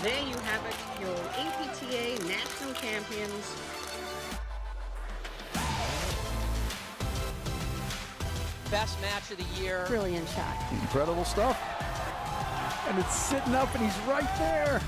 There you have it, your APTA national champions. Best match of the year. Brilliant shot. Incredible stuff. And it's sitting up and he's right there.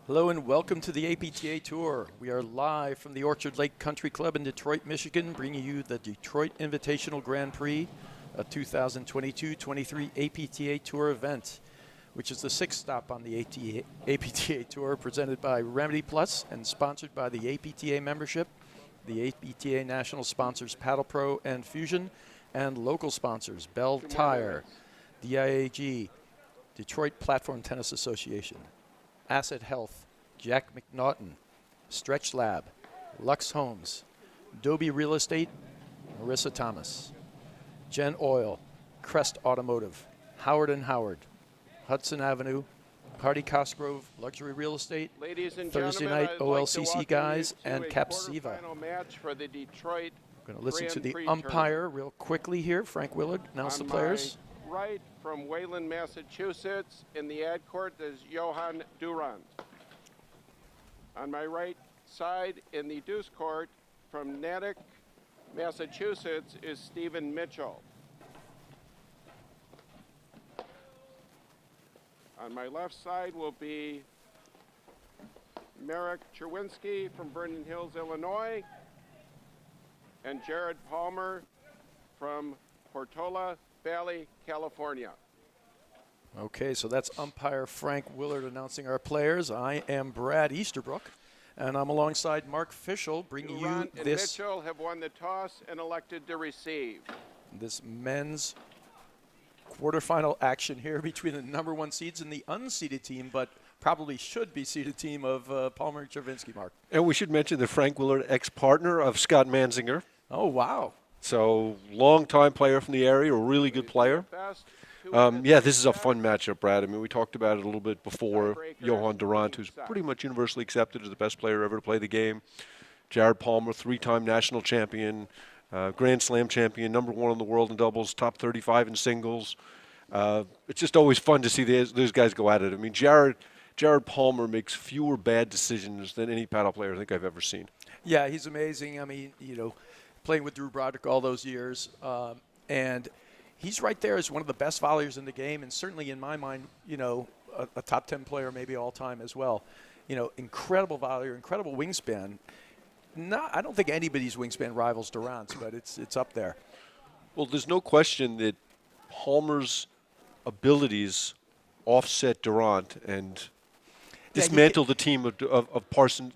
Hello and welcome to the APTA Tour. We are live from the Orchard Lake Country Club in Detroit, Michigan, bringing you the Detroit Invitational Grand Prix, a 2022-23 APTA Tour event, which is the sixth stop on the APTA Tour, presented by Remedy Plus and sponsored by the APTA membership, the APTA national sponsors Paddle Pro and Fusion, and local sponsors Bell Tire, DIAG, Detroit Platform Tennis Association, Asset Health, Jack McNaughton, Stretch Lab, Lux Homes, Dobie Real Estate, Marissa Thomas, Gen Oil, Crest Automotive, Howard & Howard, Hudson Avenue, Hardy Cosgrove Luxury Real Estate, Ladies and Thursday gentlemen, night I'd like to OLCC welcome guys, you to and a Capsiva. quarterfinal match for the Detroit We're going to listen to Grand the Prix umpire real quickly here. Frank Willard, announce the On players. my right, from Wayland, Massachusetts, in the ad court is Johan Durant. On my right side, in the deuce court, from Natick, Massachusetts, is Stephen Mitchell. On my left side will be Marek Cherwinski from Vernon Hills, Illinois, and Jared Palmer from Portola Valley, California. Okay, so that's umpire Frank Willard announcing our players. I am Brad Easterbrook, and I'm alongside Mark Fischel, bringing Durant you and this Mitchell have won the toss and elected to receive. men's quarterfinal action here between the number one seeds and the unseeded team, but probably should be seeded team of Palmer and Chervinsky, Mark. And we should mention that Frank Willard, ex-partner of Scott Manzinger. Oh, wow. So, long-time player from the area, a really good player. Yeah, this is a fun matchup, Brad. I mean, we talked about it a little bit before. Johan Durant, who's pretty much universally accepted as the best player ever to play the game. Jared Palmer, three-time national champion, Grand Slam champion, number one in the world in doubles, top 35 in singles. It's just always fun to see those guys go at it. I mean, Jared Palmer makes fewer bad decisions than any paddle player I think I've ever seen. Yeah, he's amazing. I mean, playing with Drew Broderick all those years, and he's right there as one of the best volleyers in the game, and certainly in my mind, a top 10 player maybe all time as well. Incredible volleyer, incredible wingspan. I don't think anybody's wingspan rivals Durant's, but it's up there. Well, there's no question that Palmer's abilities offset Durant and dismantle the team of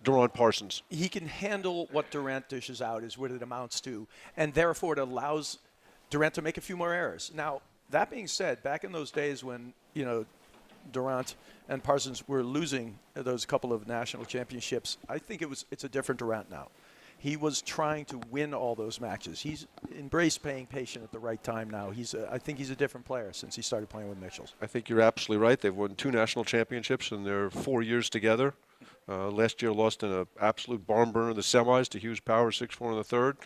Durant Parsons. He can handle what Durant dishes out is what it amounts to, and therefore it allows Durant to make a few more errors. Now, that being said, back in those days when, Durant and Parsons were losing those couple of national championships, I think it's a different Durant now. He was trying to win all those matches. He's embraced paying patient at the right time now. I think he's a different player since he started playing with Mitchells. I think you're absolutely right. They've won 2 national championships in their 4 years together. Last year lost in an absolute barn burner in the semis to Hughes Power, 6-4 in the third.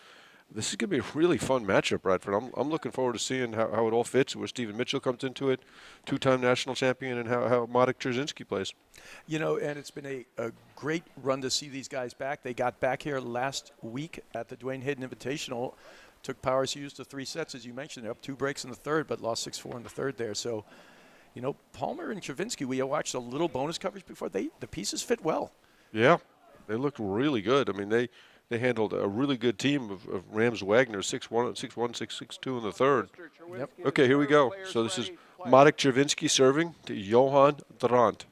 This is going to be a really fun matchup, Bradford. I'm looking forward to seeing how it all fits, where Stephen Mitchell comes into it, 2-time national champion, and how Marek Cherzinski plays. And it's been a great run to see these guys back. They got back here last week at the Dwayne Hayden Invitational. Took Powers Hughes to 3 sets, as you mentioned. They're up 2 breaks in the third, but lost 6-4 in the third there. So, Palmer and Chervinsky, we watched a little bonus coverage before. The pieces fit well. Yeah, they looked really good. I mean, they handled a really good team of Rams Wagner, 6-1, 6-1, 6-2 in the third. Yep. Okay, here we go. So this is Marek Chervinsky serving to Johan Durant.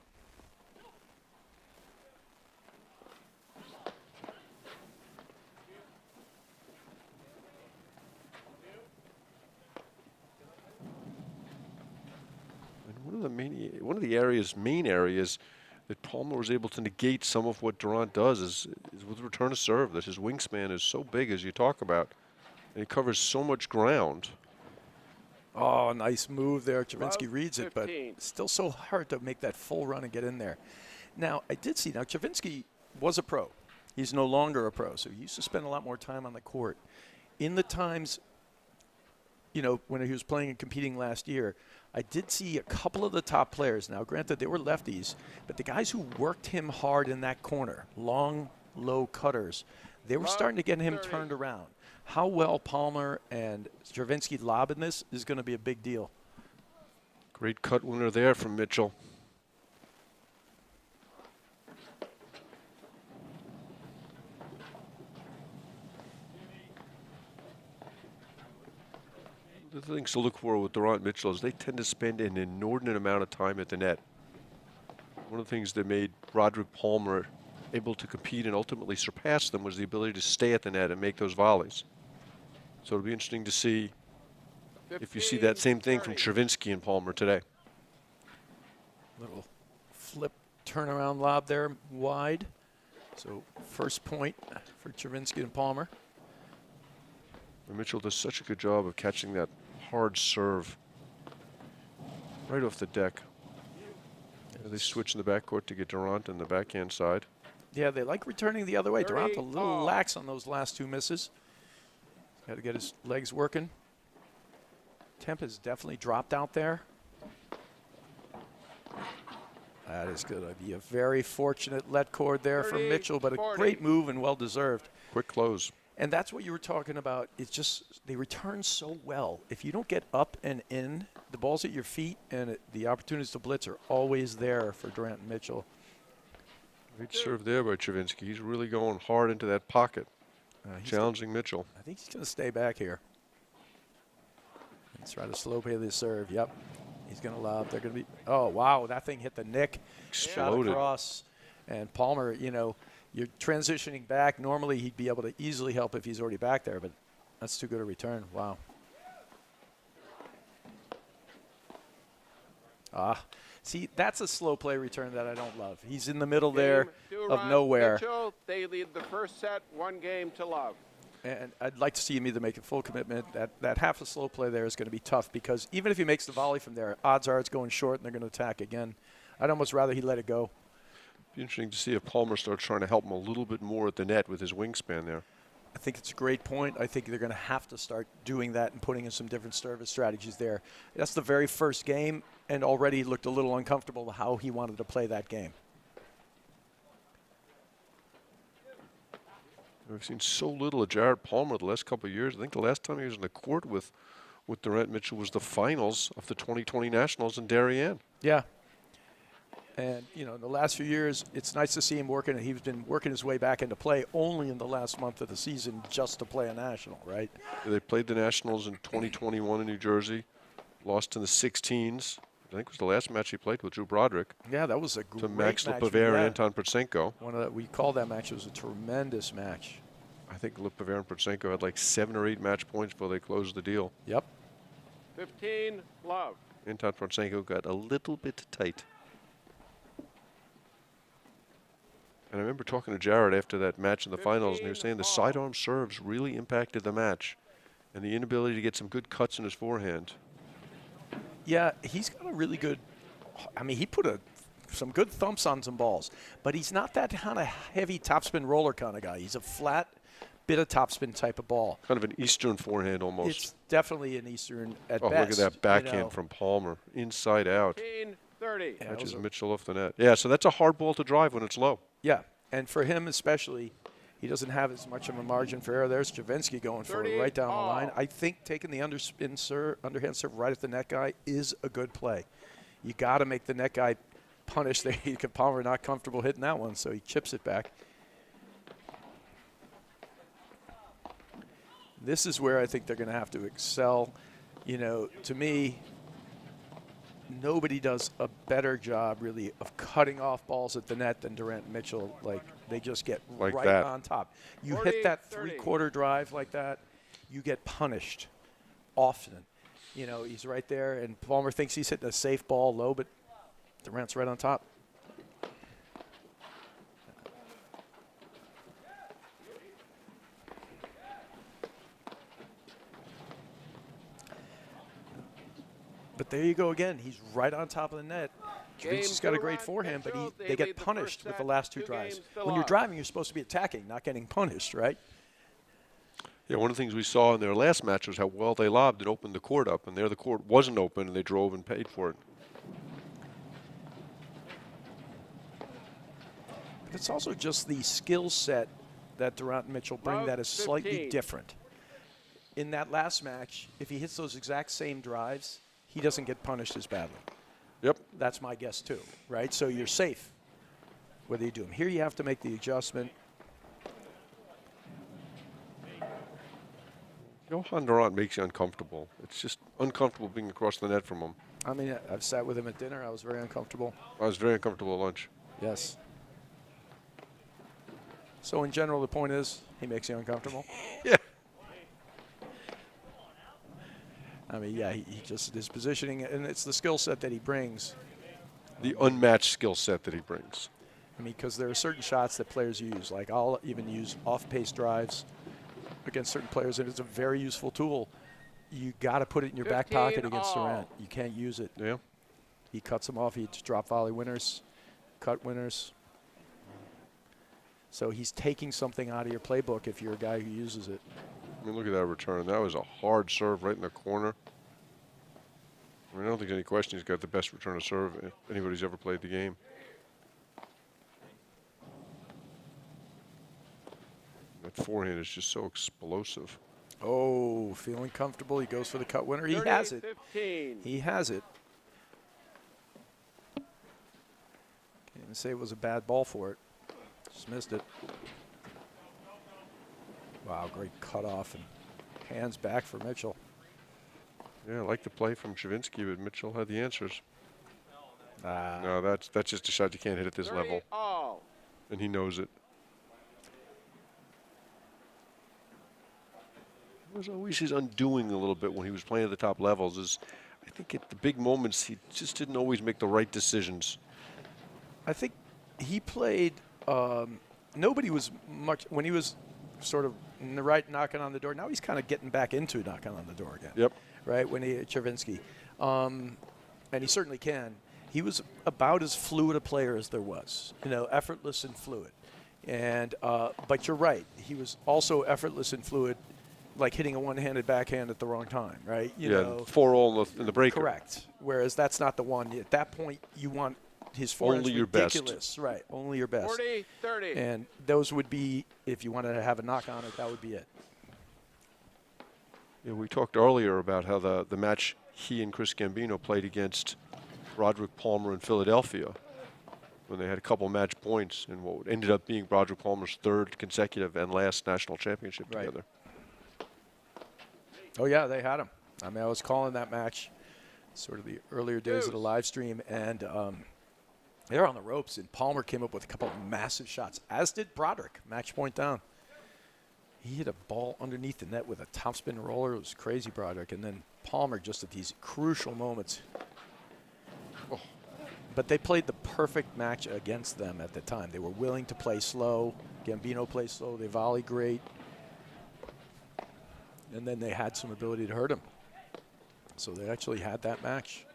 And one of the main areas that Palmer was able to negate some of what Durant does is with return to serve, that his wingspan is so big, as you talk about, and he covers so much ground. Oh, nice move there. Chervinsky reads it, but still so hard to make that full run and get in there. Now, I did see, Chervinsky was a pro. He's no longer a pro, so he used to spend a lot more time on the court. In the times, when he was playing and competing last year, I did see a couple of the top players. Now, granted, they were lefties, but the guys who worked him hard in that corner, long, low cutters, they were starting to get him turned around. How well Palmer and Chervinsky lob in this is going to be a big deal. Great cut winner there from Mitchell. The things to look for with Durant Mitchell is they tend to spend an inordinate amount of time at the net. One of the things that made Roderick Palmer able to compete and ultimately surpass them was the ability to stay at the net and make those volleys. So it'll be interesting to see if you see that same thing from Chervinsky and Palmer today. Little flip turnaround lob there wide. So first point for Chervinsky and Palmer. And Mitchell does such a good job of catching that hard serve right off the deck. They switch in the backcourt to get Durant on the backhand side. Yeah, they like returning the other way. Durant a little lax on those last two misses. Got to get his legs working. Temp has definitely dropped out there. That is going to be a very fortunate let cord there from Mitchell, but a great move and well-deserved. Quick close. And that's what you were talking about. It's just they return so well. If you don't get up and in, the ball's at your feet, and the opportunities to blitz are always there for Durant and Mitchell. Great serve there by Chervinsky. He's really going hard into that pocket, challenging Mitchell. I think he's going to stay back here. Let's try to slow play this serve. Yep. He's going to lob. They're going to be – oh, wow. That thing hit the nick. Exploded. Shot across. And Palmer, you're transitioning back. Normally, he'd be able to easily help if he's already back there, but that's too good a return. Wow. See, that's a slow play return that I don't love. He's in the middle there of nowhere. Mitchell, they lead the first set 1-0. And I'd like to see him either make a full commitment. That half a slow play there is going to be tough because even if he makes the volley from there, odds are it's going short and they're going to attack again. I'd almost rather he let it go. Be interesting to see if Palmer starts trying to help him a little bit more at the net with his wingspan there. I think it's a great point. I think they're going to have to start doing that and putting in some different service strategies there. That's the very first game, and already he looked a little uncomfortable how he wanted to play that game. We've seen so little of Jared Palmer the last couple of years. I think the last time he was in the court with Durant Mitchell was the finals of the 2020 Nationals in Darien. Yeah. And, in the last few years, it's nice to see him working. He's been working his way back into play only in the last month of the season just to play a national, right? They played the Nationals in 2021 in New Jersey, lost in the 16s. I think it was the last match he played with Drew Broderick. Yeah, that was a great to Max match. Lipover and Anton Prochenko. We called that match. It was a tremendous match. I think Lipover and Prochenko had like 7 or 8 match points before they closed the deal. Yep. 15, love. Anton Prochenko got a little bit tight. And I remember talking to Jared after that match in the finals, and he was saying the sidearm serves really impacted the match and the inability to get some good cuts in his forehand. Yeah, he's got a really good – he put some good thumps on some balls, but he's not that kind of heavy topspin roller kind of guy. He's a flat bit of topspin type of ball. Kind of an Eastern forehand almost. It's definitely an Eastern at best. Oh, look at that backhand from Palmer, inside out. 15-30. Yeah, catches Mitchell off the net. Yeah, so that's a hard ball to drive when it's low. Yeah, and for him especially, he doesn't have as much of a margin for error. There's Chervinsky going for it right down the line. I think taking the underhand serve right at the net guy is a good play. You got to make the net guy punish there. Palmer not comfortable hitting that one, so he chips it back. This is where I think they're going to have to excel. To me, nobody does a better job, really, of cutting off balls at the net than Durant and Mitchell. Like, they just get Like right that. on top. You 40, hit that 30. three-quarter drive like that, you get punished often. You know, he's right there, and Palmer thinks he's hitting a safe ball low, but Durant's right on top. But there you go again. He's right on top of the net. Javinsky's got a great forehand, but they get punished with the last two drives. When you're driving, you're supposed to be attacking, not getting punished, right? Yeah, one of the things we saw in their last match was how well they lobbed and opened the court up, and there the court wasn't open, and they drove and paid for it. But it's also just the skill set that Durant and Mitchell bring that is slightly different. In that last match, if he hits those exact same drives, he doesn't get punished as badly. Yep. That's my guess too, right? So you're safe whether you do them. Here you have to make the adjustment. Johan Durant makes you uncomfortable. It's just uncomfortable being across the net from him. I mean, I've sat with him at dinner. I was very uncomfortable. I was very uncomfortable at lunch. Yes. So in general, the point is he makes you uncomfortable. Yeah. I mean, yeah, he just his positioning, and it's the skill set that he brings. The unmatched skill set that he brings. I mean, because there are certain shots that players use. Like I'll even use off-pace drives against certain players, and it's a very useful tool. You got to put it in your back pocket against Durant. You can't use it. Yeah. He cuts them off. He just drop volley winners, cut winners. So he's taking something out of your playbook if you're a guy who uses it. I mean, look at that return. That was a hard serve right in the corner. I mean, I don't think there's any question he's got the best return of serve if anybody's ever played the game. That forehand is just so explosive. Oh, feeling comfortable. He goes for the cut winner. He has it. 15. He has it. Can't even say it was a bad ball for it. Just missed it. Wow, great cutoff and hands back for Mitchell. Yeah, I like the play from Chavinsky, but Mitchell had the answers. Ah. No, that's just a shot you can't hit at this 30 level, all. and he knows it. It was always his undoing a little bit when he was playing at the top levels. Is I think at the big moments he just didn't always make the right decisions. I think he played. Nobody was much when he was sort of in the right knocking on the door. Now he's kind of getting back into knocking on the door again. Yep. Right when he Chavinsky, and he certainly can. He was about as fluid a player as there was. You know, effortless and fluid. And but you're right. He was also effortless and fluid, like hitting a one-handed backhand at the wrong time. Right. You know, 4-all in the breaker. correct. Whereas that's not the one. At that point, you want his forehand's Only your best. ridiculous. Right. Only your best. 40, 30. And those would be, if you wanted to have a knock on it, that would be it. Yeah, we talked earlier about how the match he and Chris Gambino played against Broderick Palmer in Philadelphia when they had a couple match points in what ended up being Broderick Palmer's third consecutive and last national championship Right. together. Oh, yeah, they had him. I mean, I was calling that match sort of the earlier days of the live stream, and they were on the ropes, and Palmer came up with a couple of massive shots, as did Broderick, match point down. He hit a ball underneath the net with a topspin roller. It was crazy, Broderick. And then Palmer just at these crucial moments. Oh. But they played the perfect match against them at the time. They were willing to play slow. Gambino played slow. They volley great. And then they had some ability to hurt him. So they actually had that match.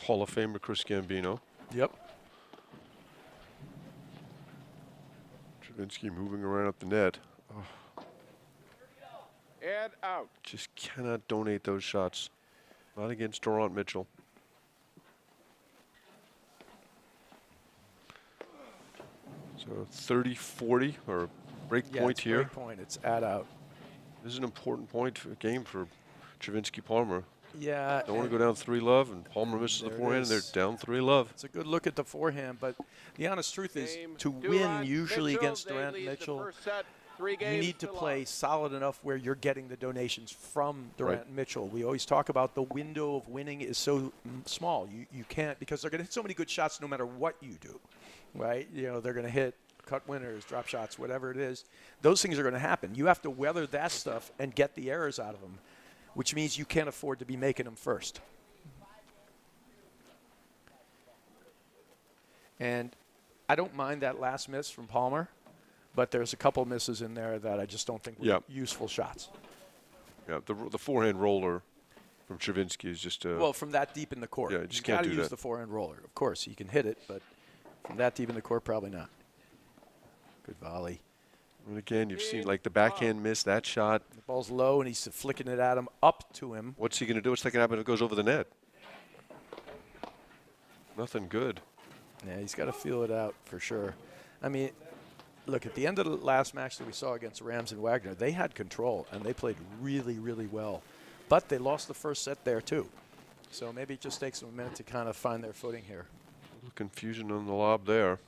Hall of Famer Chris Gambino. Yep. Chavinsky moving around up the net. Oh, And out. just cannot donate those shots. Not against Durant Mitchell. So 30-40 or break Yeah, point it's here. break point. It's add out. This is an important point for game for Chavinsky Palmer. Yeah. Don't want to go down 3-love, and Palmer misses the There it forehand, and is. they're down 3-love. It's a good look at the forehand, but the honest truth is Game to win Durant, usually Mitchell, against they Durant lead the Mitchell, first set 3 you games need to to play love. solid enough where you're getting the donations from Durant Right. and Mitchell. We always talk about the window of winning is so small. You can't, because they're going to hit so many good shots no matter what you do, right? You know, they're going to hit cut winners, drop shots, whatever it is. Those things are going to happen. You have to weather that stuff and get the errors out of them, which means you can't afford to be making them first. And I don't mind that last miss from Palmer, but there's a couple misses in there that I just don't think were Yeah. useful shots. Yeah, the forehand roller from Travinsky is just a. Well, from that deep in the court. Yeah, you just got can't to do use that. the forehand roller. Of course, you can hit it, but from that deep in the court, probably not. Good volley. And again, you've seen like the backhand miss, that shot. The ball's low, and he's flicking it at him, up to him. What's he going to do? What's going to happen if it goes over the net? Nothing good. Yeah, he's got to feel it out for sure. I mean, look, at the end of the last match that we saw against Rams and Wagner, they had control, and they played really, really well. But they lost the first set there, too. So maybe it just takes them a minute to kind of find their footing here. A little confusion on the lob there.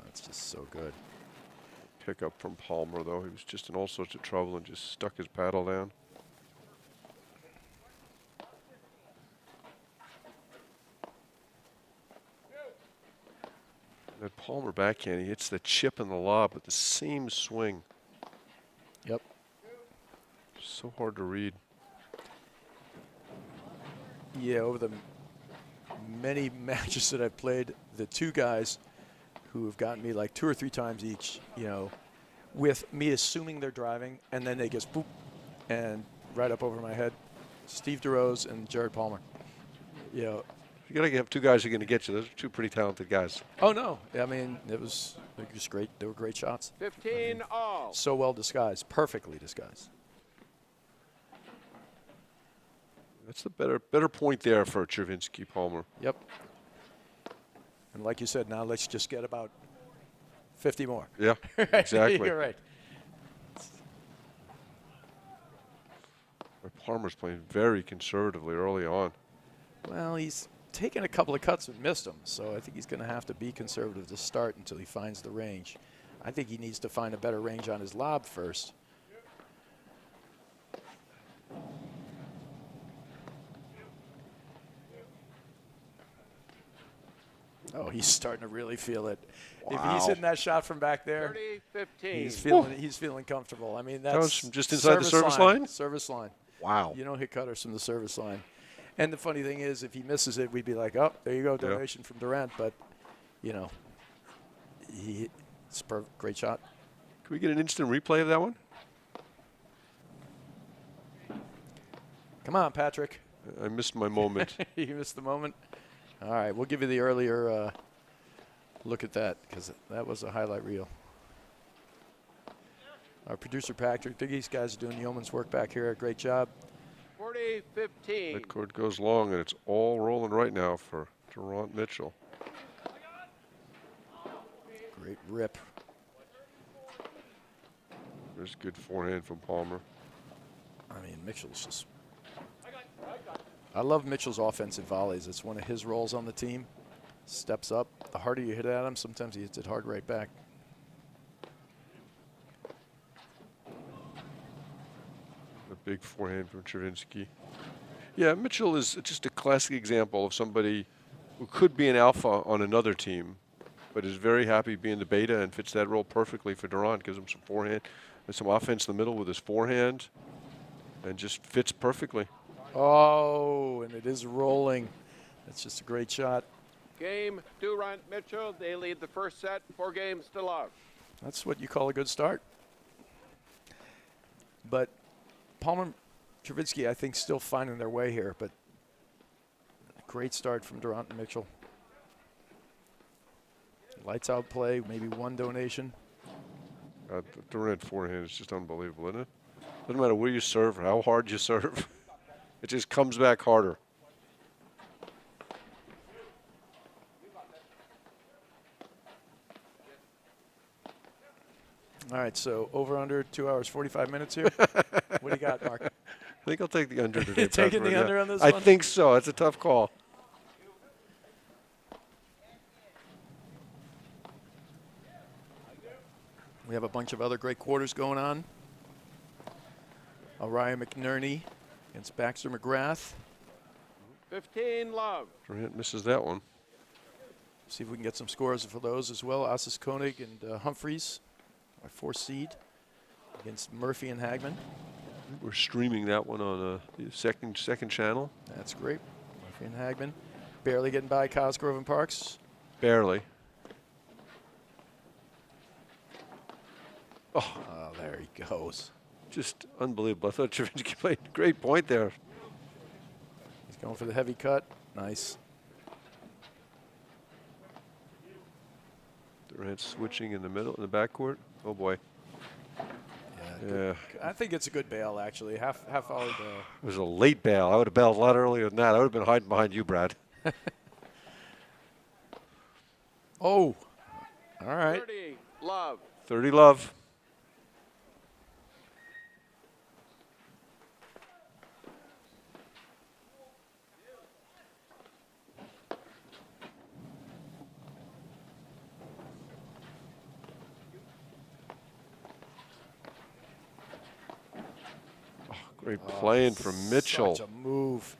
It's just so good. Pickup from Palmer, though. He was just in all sorts of trouble and just stuck his paddle down. That Palmer backhand, he hits the chip and the lob with the same swing. Yep. So hard to read. Yeah, over the many matches that I've played, the two guys who have gotten me like 2 or 3 times each, you know, with me assuming they're driving, and then they just boop, and right up over my head, Steve DeRose and Jared Palmer. You know, You got to have 2 guys who are going to get you. Those are 2 pretty talented guys. oh no, I mean they were just great. They were great shots. 15 all. So well disguised, perfectly disguised. That's the better point there for Travinsky, Palmer. Yep. And like you said, now let's just get about 50 more. Yeah, exactly. You're right. Palmer's playing very conservatively early on. Well, he's taken a couple of cuts and missed them, so I think he's going to have to be conservative to start until he finds the range. I think he needs to find a better range on his lob first. Oh, he's starting to really feel it. If he's Wow. hitting that shot from back there, 30-15. he's feeling comfortable. I mean, That that's was from just inside the service line? Service line. Wow. You don't hit cutters from the service line. And the funny thing is, if he misses it, we'd be like, oh, there you go, donation from Durant. But, you know, it's a great shot. Can we get an instant replay of that one? Come on, Patrick. I missed my moment. You missed the moment. All right, we'll give you the earlier look at that, because that was a highlight reel. Our producer, Patrick, these guys are doing yeoman's work back here. Great job. 40-15. Midcourt goes long, and it's all rolling right now for Durant Mitchell. Great rip. There's good forehand from Palmer. I mean, Mitchell's just... I love Mitchell's offensive volleys. It's one of his roles on the team. Steps up. The harder you hit at him, sometimes he hits it hard right back. A big forehand from Travinsky. Yeah, Mitchell is just a classic example of somebody who could be an alpha on another team, but is very happy being the beta and fits that role perfectly for Durant. Gives him some forehand and some offense in the middle with his forehand, and just fits perfectly. Oh, and it is rolling. That's just a great shot. Game, Durant Mitchell. They lead the first set, 4 games to love. That's what you call a good start. But Palmer, Travinsky, I think, still finding their way here. But great start from Durant and Mitchell. Lights out play, maybe 1 donation. The Durant forehand is just unbelievable, isn't it? Doesn't matter where you serve or how hard you serve. It just comes back harder. All right, so over under 2 hours, 45 minutes here. What do you got, Mark? I think I'll take the under today. Taking Pat, the under on this I one? think so. It's a tough call. We have a bunch of other great quarters going on. Ryan McNerney against Baxter McGrath. 15 love. Durant misses that one. See if we can get some scores for those as well. Assis Koenig and Humphreys, our 4th seed, against Murphy and Hagman. We're streaming that one on the second channel. That's great. Murphy and Hagman. Barely getting by Cosgrove and Parks. Barely. Oh, there he goes. Just unbelievable. I thought Travinsky played a great point there. He's going for the heavy cut. Nice. Durant switching in the middle, in the backcourt. Oh boy. Yeah. I think it's a good bail, actually. Half volley bail. It was a late bail. I would have bailed a lot earlier than that. I would have been hiding behind you, Brad. Oh. All right. 30 love. 30 love. Great playing from Mitchell. Such a move.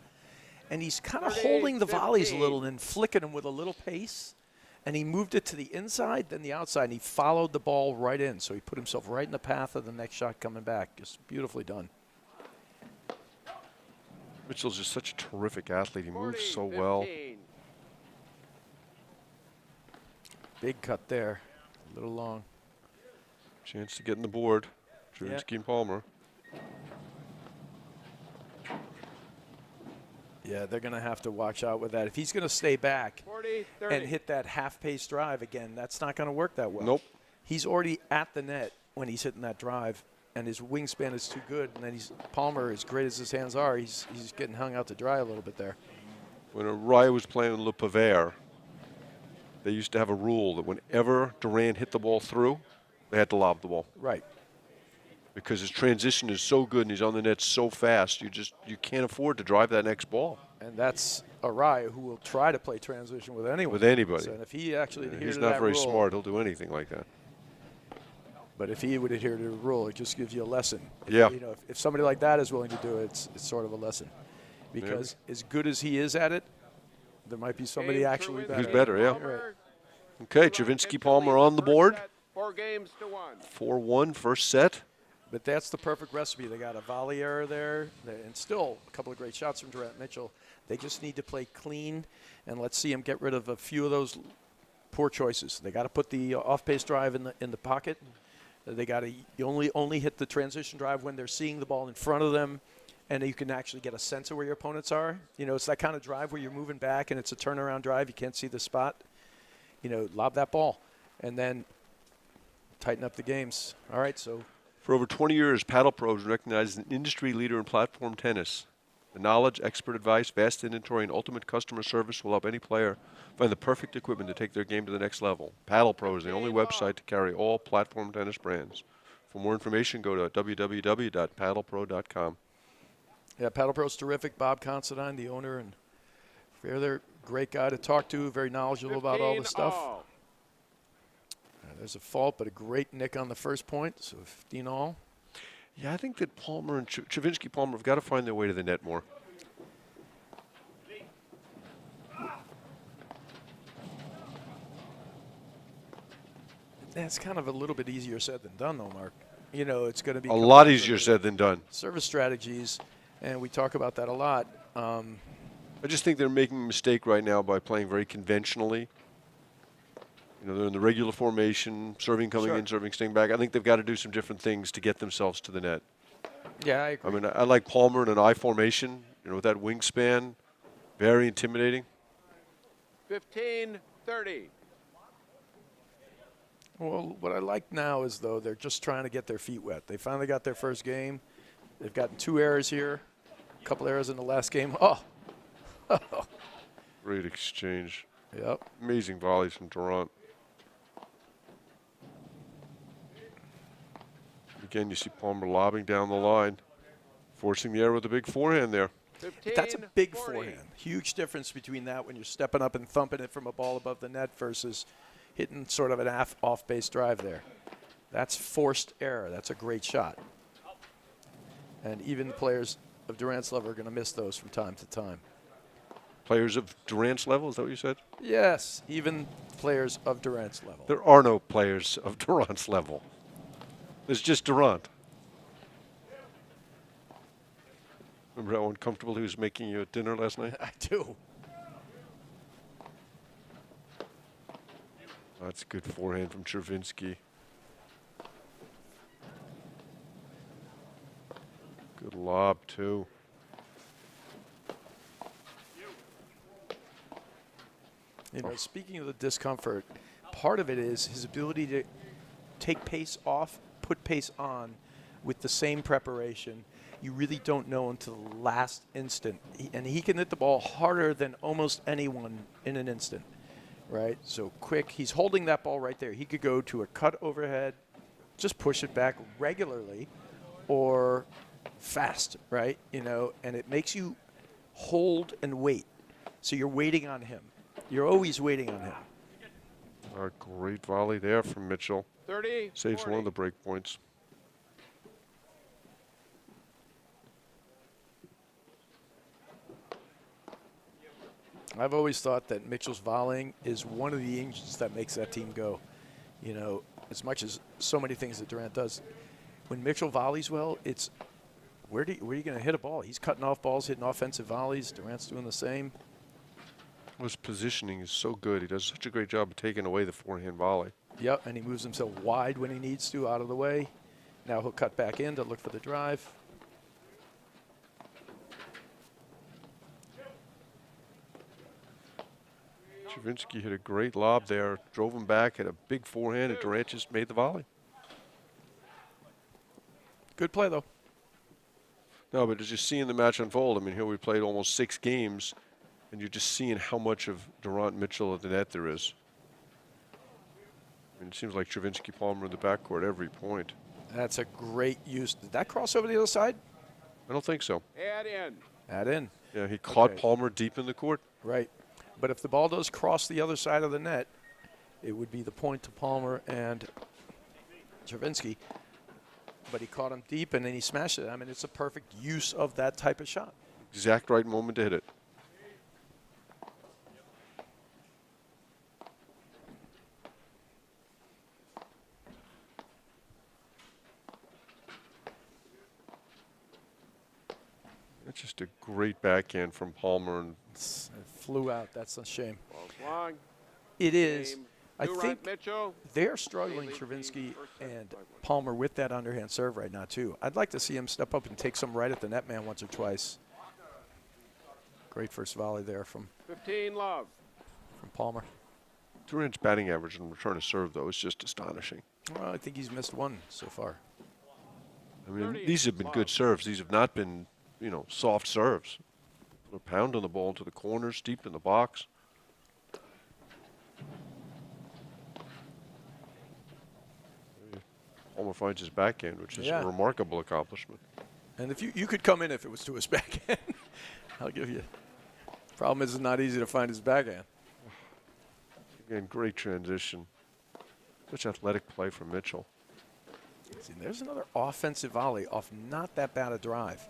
And he's kind of holding the volleys a little and flicking them with a little pace. And he moved it to the inside, then the outside, and he followed the ball right in. So he put himself right in the path of the next shot coming back. Just beautifully done. Mitchell's just such a terrific athlete. He moves so well. Big cut there. A little long. Chance to get in the board. Travinsky and Palmer. Yeah, they're going to have to watch out with that. If he's going to stay back 40, and hit that half-pace drive again, that's not going to work that well. Nope. He's already at the net when he's hitting that drive, and his wingspan is too good. And then Palmer, as great as his hands are, he's getting hung out to dry a little bit there. When Raya was playing Le Pavere, they used to have a rule that whenever Durant hit the ball through, they had to lob the ball. Right. Because his transition is so good and he's on the net so fast, you can't afford to drive that next ball. And that's Araya, who will try to play transition with anyone. With anybody. So, and if he actually adhered he's to not that very rule, smart. He'll do anything like that. But if he would adhere to the rule, it just gives you a lesson. Yeah. You know, if somebody like that is willing to do it, it's sort of a lesson. Because as good as he is at it, there might be somebody actually better. Who's better, yeah. Right. Okay, Travinsky Palmer on the board. 4 games to 1. 4-1 first set. But that's the perfect recipe. They got a volley error there, and still a couple of great shots from Durant Mitchell. They just need to play clean, and let's see him get rid of a few of those poor choices. They got to put the off-pace drive in the pocket. They got to only hit the transition drive when they're seeing the ball in front of them, and you can actually get a sense of where your opponents are. You know, it's that kind of drive where you're moving back, and it's a turnaround drive. You can't see the spot. You know, lob that ball, and then tighten up the games. All right, so. For over 20 years, Paddle Pro is recognized as an industry leader in platform tennis. The knowledge, expert advice, vast inventory, and ultimate customer service will help any player find the perfect equipment to take their game to the next level. Paddle Pro is the only website to carry all platform tennis brands. For more information, go to www.paddlepro.com. Yeah, Paddle Pro's terrific. Bob Considine, the owner, and they're a great guy to talk to, very knowledgeable about all this stuff. There's a fault, but a great nick on the first point, so 15 all. Yeah, I think that Palmer and Travinsky Palmer have got to find their way to the net more. That's kind of a little bit easier said than done, though, Mark. You know, it's going to be a lot easier said than done. Service strategies, and we talk about that a lot. I just think they're making a mistake right now by playing very conventionally. You know, they're in the regular formation, serving coming in, serving staying back. I think they've got to do some different things to get themselves to the net. Yeah, I agree. I mean, I like Palmer in an I formation, you know, with that wingspan, very intimidating. 15-30. Well, what I like now is, though, they're just trying to get their feet wet. They finally got their first game. They've gotten 2 errors here, a couple errors in the last game. Oh. Great exchange. Yep. Amazing volleys from Durant. Again, you see Palmer lobbing down the line, forcing the error with a big forehand there. 15, that's a big 40. forehand. Huge difference between that when you're stepping up and thumping it from a ball above the net versus hitting sort of an off-base drive there. That's forced error. That's a great shot. And even the players of Durant's level are going to miss those from time to time. Players of Durant's level, is that what you said? Yes, even players of Durant's level. There are no players of Durant's level. There's just Durant. Remember how uncomfortable he was making you at dinner last night? I do. That's a good forehand from Chervinsky. Good lob, too. You know, speaking of the discomfort, part of it is his ability to take pace off, put pace on with the same preparation. You really don't know until the last instant. And he can hit the ball harder than almost anyone in an instant, right? So quick. He's holding that ball right there. He could go to a cut overhead, just push it back regularly, or fast, right? You know, and it makes you hold and wait. So you're waiting on him. You're always waiting on him. A great volley there from Mitchell. 30, Saves 40. one of the break points. I've always thought that Mitchell's volleying is one of the engines that makes that team go. You know, as much as so many things that Durant does, when Mitchell volleys well, it's where are you going to hit a ball? He's cutting off balls, hitting offensive volleys. Durant's doing the same. His positioning is so good. He does such a great job of taking away the forehand volley. Yep, and he moves himself wide when he needs to, out of the way. Now he'll cut back in to look for the drive. Chervinsky hit a great lob there, drove him back, had a big forehand, and Durant just made the volley. Good play, though. No, but just seeing the match unfold, I mean, here we played almost 6 games, and you're just seeing how much of Durant Mitchell at the net there is. I mean, it seems like Chervinsky Palmer in the backcourt every point. That's a great use. Did that cross over the other side? I don't think so. Add in. Add in. Yeah, he caught Okay. Palmer deep in the court. Right. But if the ball does cross the other side of the net, it would be the point to Palmer and Chervinsky. But he caught him deep, and then he smashed it. I mean, it's a perfect use of that type of shot. Exact right moment to hit it. That's just a great backhand from Palmer. And It flew out. That's a shame. Ball's long. It is. Game. I Durant, think Mitchell. they're struggling, Chervinsky and Palmer, with that underhand serve right now, too. I'd like to see him step up and take some right at the net man once or twice. Great first volley there from 15, love. Palmer. Durant's batting average in return to serve, though, is just astonishing. Well, I think he's missed one so far. I mean, 30, these have been good serves. These have not been, you know, soft serves. Put a pound on the ball into the corners, deep in the box. Palmer finds his backhand, which is a remarkable accomplishment. And if you could come in if it was to his backhand. I'll give you. Problem is, it's not easy to find his backhand. Again, great transition. Such athletic play from Mitchell. See, there's another offensive volley off not that bad a drive.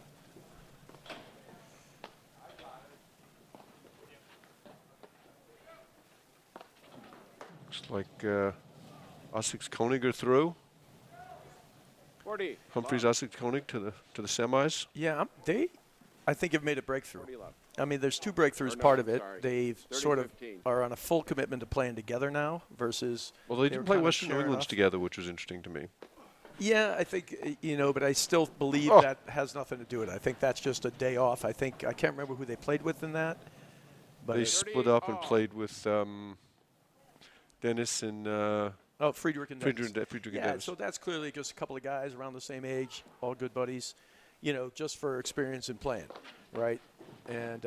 Looks like Essex Koenig are through. 40. Humphreys, love. Essex Koenig to the semis. Yeah, they, I think, have made a breakthrough. 40, love. I mean, there's 2 breakthroughs Or no, part of it. sorry. They've 30, sort of 15. are on a full commitment to playing together now versus. Well, they were didn't play kind of Western New sharing England's off. together, which was interesting to me. Yeah, I think, you know, but I still believe Oh. that has nothing to do with it. I think that's just a day off. I think, I can't remember who they played with in that. But They it- split up and played with Dennis and Friedrich and Dennis. Friedrich and Yeah, Dennis. so that's clearly just a couple of guys around the same age, all good buddies, you know, just for experience in playing, right? And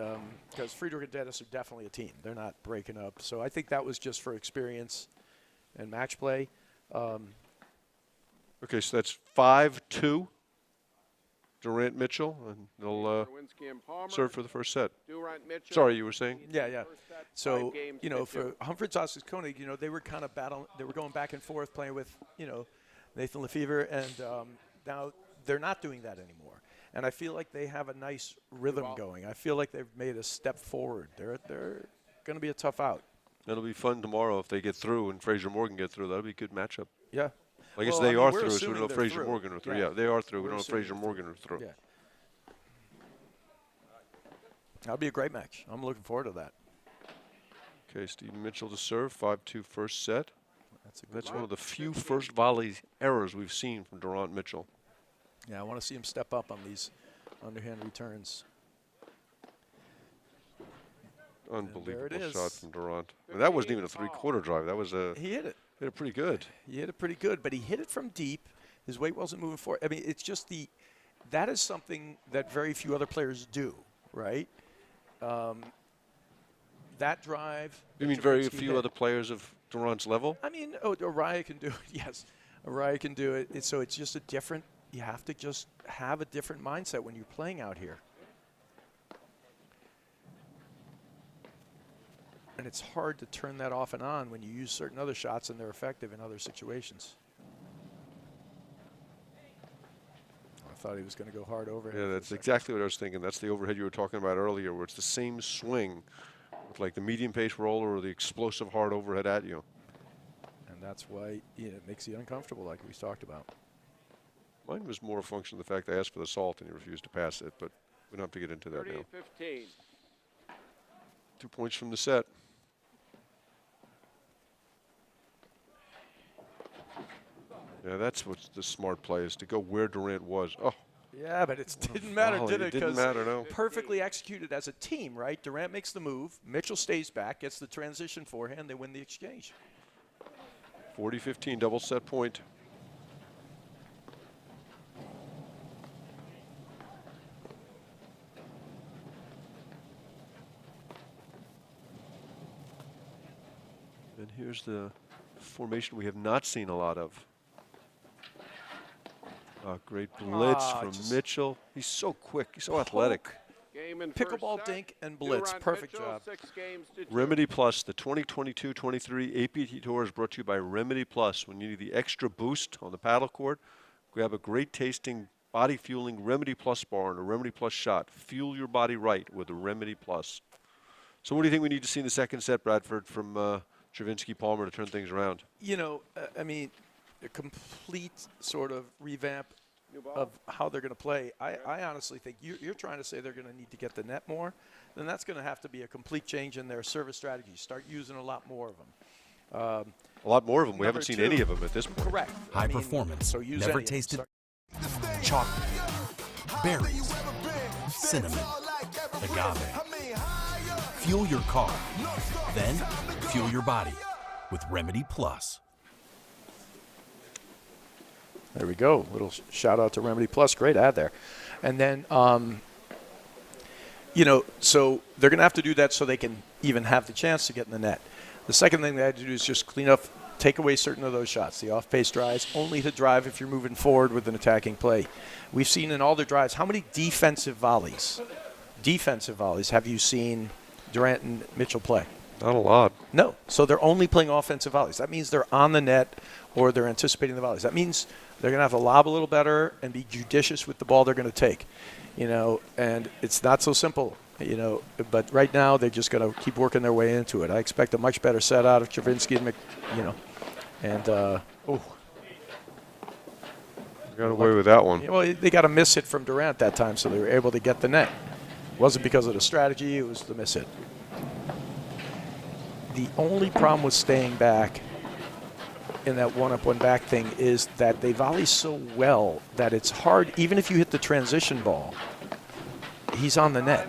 because Friedrich and Dennis are definitely a team. They're not breaking up. So I think that was just for experience and match play. Okay, so that's 5-2. Durant Mitchell, and they'll Chervinsky and Palmer. serve for the first set. Durant, Mitchell. Sorry, you were saying? Yeah. First set, So, 5 games you know, to 2. for Humphreys, Ossis, Koenig, you know, they were kind of battling. They were going back and forth playing with, you know, Nathan Lefevre, and now they're not doing that anymore. And I feel like they have a nice rhythm going. I feel like they've made a step forward. They're going to be a tough out. It'll be fun tomorrow if they get through and Fraser Morgan get through. That'll be a good matchup. Yeah. I guess Well, they I mean, are we're through, so we assuming don't know if they're Fraser through. Morgan are through. Yeah. Yeah, they are through. We're We don't know if assuming Fraser they're Morgan are through. Yeah. That'll be a great match. I'm looking forward to that. Okay, Stephen Mitchell to serve, 5-2 first set. That's one of the few first volley errors we've seen from Durant Mitchell. Yeah, I want to see him step up on these underhand returns. Unbelievable shot from Durant. And that wasn't even a three-quarter drive. That was a. He hit it. Hit it pretty good. He hit it pretty good, but he hit it from deep. His weight wasn't moving forward. I mean, it's just that is something that very few other players do, right? That drive. You mean very few other players of Durant's level? I mean, Araya can do it, yes. Araya can do it. So it's just a different, you have to just have a different mindset when you're playing out here. And it's hard to turn that off and on when you use certain other shots and they're effective in other situations. I thought he was going to go hard overhead. Yeah, that's exactly what I was thinking. That's the overhead you were talking about earlier, where it's the same swing with like the medium pace roller or the explosive hard overhead at you. And that's why it makes you uncomfortable, like we talked about. Mine was more a function of the fact I asked for the salt and he refused to pass it, but we don't have to get into that now. 30-15. 2 points from the set. Yeah, that's what's the smart play, is to go where Durant was. Oh. Yeah, but it didn't matter, did it? It didn't matter, no. Perfectly executed as a team, right? Durant makes the move. Mitchell stays back, gets the transition forehand. They win the exchange. 40-15, double set point. And here's the formation we have not seen a lot of. Great blitz from Mitchell. He's so quick. He's so athletic. Pickleball dink and blitz. Perfect job. Remedy Plus, the 2022-23 APT Tour is brought to you by Remedy Plus. When you need the extra boost on the paddle court, grab a great tasting, body fueling Remedy Plus bar and a Remedy Plus shot. Fuel your body right with a Remedy Plus. So what do you think we need to see in the second set, Bradford, from Travinsky Palmer to turn things around? I mean, a complete sort of revamp of how they're going to play. I honestly think you're trying to say they're going to need to get the net more. Then that's going to have to be a complete change in their service strategy. Start using a lot more of them. A lot more of them. We haven't seen any of them at this point. Correct. High performance. So use never tasted chocolate, berries, cinnamon, agave. Fuel your car, then fuel your body with Remedy Plus. There we go. Little shout out to Remedy Plus. Great ad there. And then, so they're going to have to do that so they can even have the chance to get in the net. The second thing they had to do is just clean up, take away certain of those shots. The off-pace drives, only to drive if you're moving forward with an attacking play. We've seen in all their drives, how many defensive volleys have you seen Durant and Mitchell play? Not a lot. No. So they're only playing offensive volleys. That means they're on the net or they're anticipating the volleys. That means they're going to have to lob a little better and be judicious with the ball they're going to take. And it's not so simple, but right now they're just going to keep working their way into it. I expect a much better set out of Travinsky and got away with that one. Well, they got a miss hit from Durant that time, so they were able to get the net. It wasn't because of the strategy, it was the miss hit. The only problem with staying back in that one-up, one-back thing is that they volley so well that it's hard, even if you hit the transition ball, he's on the net.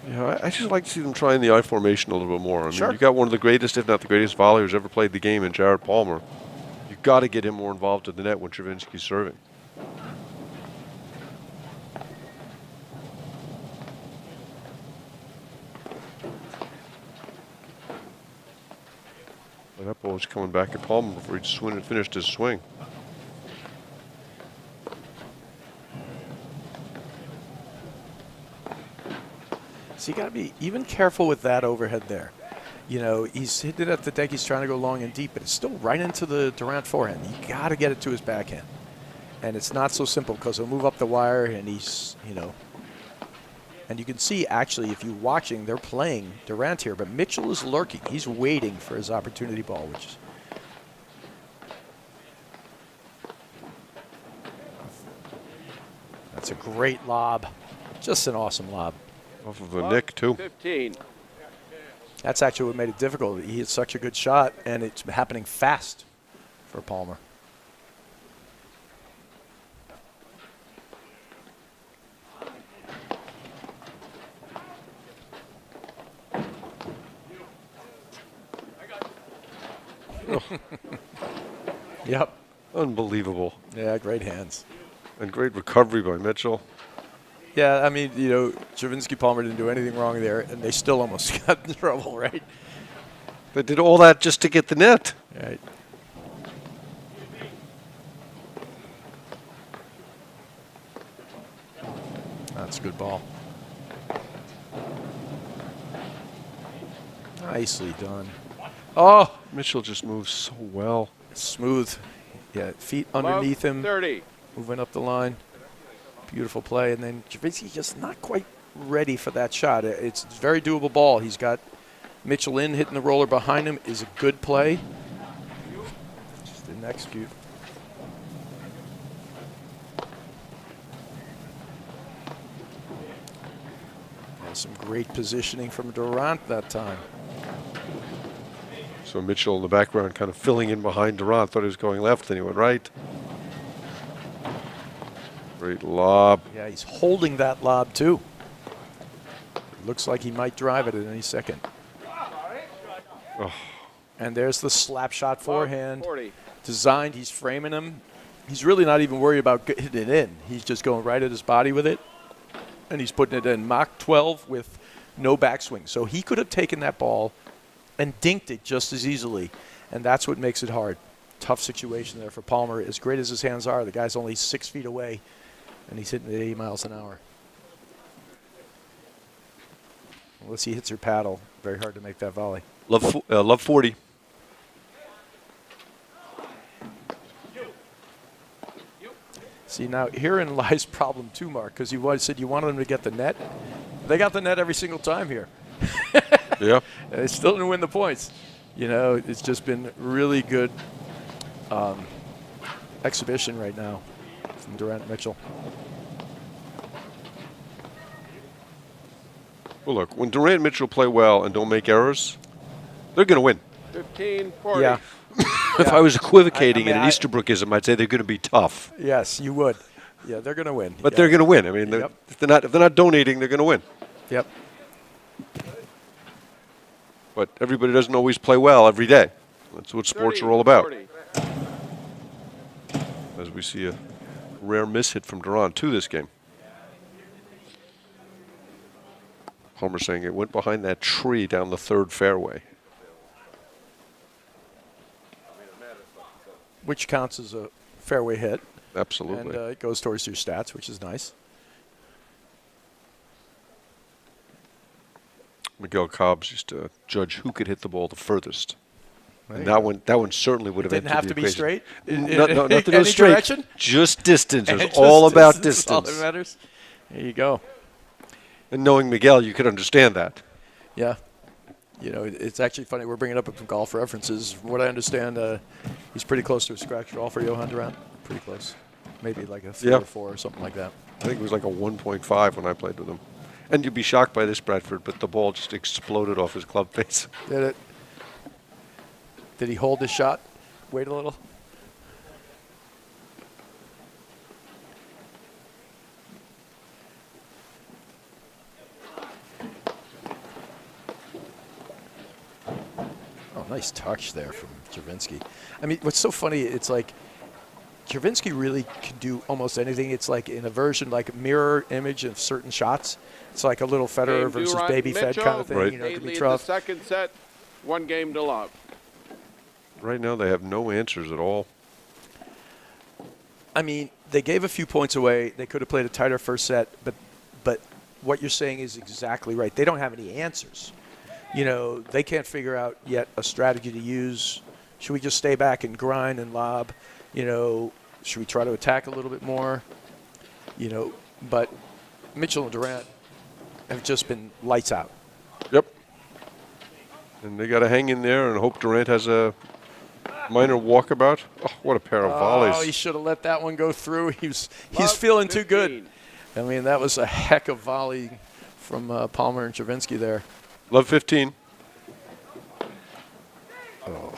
Yeah, I just like to see them trying the I formation a little bit more. I Sure. mean, you got one of the greatest, if not the greatest volleyers ever played the game in Jared Palmer. You've got to get him more involved in the net when Travinsky's serving. Well, that ball was coming back at Palmer before he finished his swing. So you got to be even careful with that overhead there. You know, he's hitting it at the deck. He's trying to go long and deep, but it's still right into the Durant forehand. You got to get it to his backhand. And it's not so simple because he'll move up the wire and he's, you know. And you can see, actually, if you're watching, they're playing Durant here, but Mitchell is lurking. He's waiting for his opportunity ball, which is. That's a great lob. Just an awesome lob. Off of the nick, too. 15. That's actually what made it difficult. He hit such a good shot, and it's happening fast for Palmer. Yep. Unbelievable. Yeah, great hands. And great recovery by Mitchell. Yeah, I mean, you know, Stravinsky Palmer didn't do anything wrong there, and they still almost got in trouble, right? They did all that just to get the net. Right. That's a good ball. Nicely done. Oh, Mitchell just moves so well. smooth. Yeah, feet underneath him. 30. Moving up the line. Beautiful play. And then Stravinsky just not quite ready for that shot. It's a very doable ball. He's got Mitchell in, hitting the roller behind him is a good play. Just didn't execute. And some great positioning from Durant that time. So Mitchell in the background kind of filling in behind Durant. Thought he was going left, then he went right. Great lob. Yeah, he's holding that lob too. Looks like he might drive it at any second. Oh. And there's the slap shot forehand. 40. Designed, he's framing him. He's really not even worried about hitting it in. He's just going right at his body with it. And he's putting it in Mach 12 with no backswing. So he could have taken that ball and dinked it just as easily. And that's what makes it hard. Tough situation there for Palmer. As great as his hands are, the guy's only 6 feet away, and he's hitting at 80 miles an hour. Unless he hits her paddle, very hard to make that volley. Love 40. See, now herein lies problem too, Mark, because you said you wanted them to get the net. They got the net every single time here. Yeah. And they still didn't win the points. You know, it's just been really good exhibition right now from Durant and Mitchell. Well, look, when Durant and Mitchell play well and don't make errors, they're going to win. 15, 40. Yeah. If I was equivocating I mean, in an Easterbrookism, I'd say they're going to be tough. Yes, you would. Yeah, they're going to win. But yeah. they're going to win. I mean, Yep. if they're not donating, they're going to win. Yep. But everybody doesn't always play well every day. That's what sports 30, are all about. 40. As we see a rare miss hit from Durant to this game. Palmer saying it went behind that tree down the third fairway. Which counts as a fairway hit. Absolutely. And it goes towards your stats, which is nice. Miguel Cobbs used to judge who could hit the ball the furthest. There And you that one certainly would have Didn't entered have the to be equation. straight? No, nothing to do Any with straight. direction? Just distance. It was Just all about distance is all distance. that matters. There you go. And knowing Miguel, you could understand that. Yeah. You know, it's actually funny. We're bringing up from golf references. From what I understand, he's pretty close to a scratch draw for Johan Durant. Pretty close. Maybe like a 3 or 4 or something like that. I think it was like a 1.5 when I played with him. And you'd be shocked by this, Bradford, but the ball just exploded off his club face. Did it? Did he hold his shot? Wait a little. Oh, nice touch there from Stravinsky. I mean, what's so funny, it's like Stravinsky really can do almost anything. It's like in a version, like a mirror image of certain shots. It's like a little Federer Game versus Durant, baby Fed kind of thing. Right. You know, They it can be lead the tough. second set, 1 game to love. Right now, they have no answers at all. I mean, they gave a few points away. They could have played a tighter first set, but what you're saying is exactly right. They don't have any answers. you know, they can't figure out yet a strategy to use. Should we just stay back and grind and lob? You know, should we try to attack a little bit more? You know, but Mitchell and Durant have just been lights out. Yep. And they got to hang in there and hope Durant has a minor walkabout. Oh, what a pair of volleys. Oh, he should have let that one go through. He's feeling 15. Too good. I mean, that was a heck of volley from Palmer and Travinsky there. Love 15. Oh.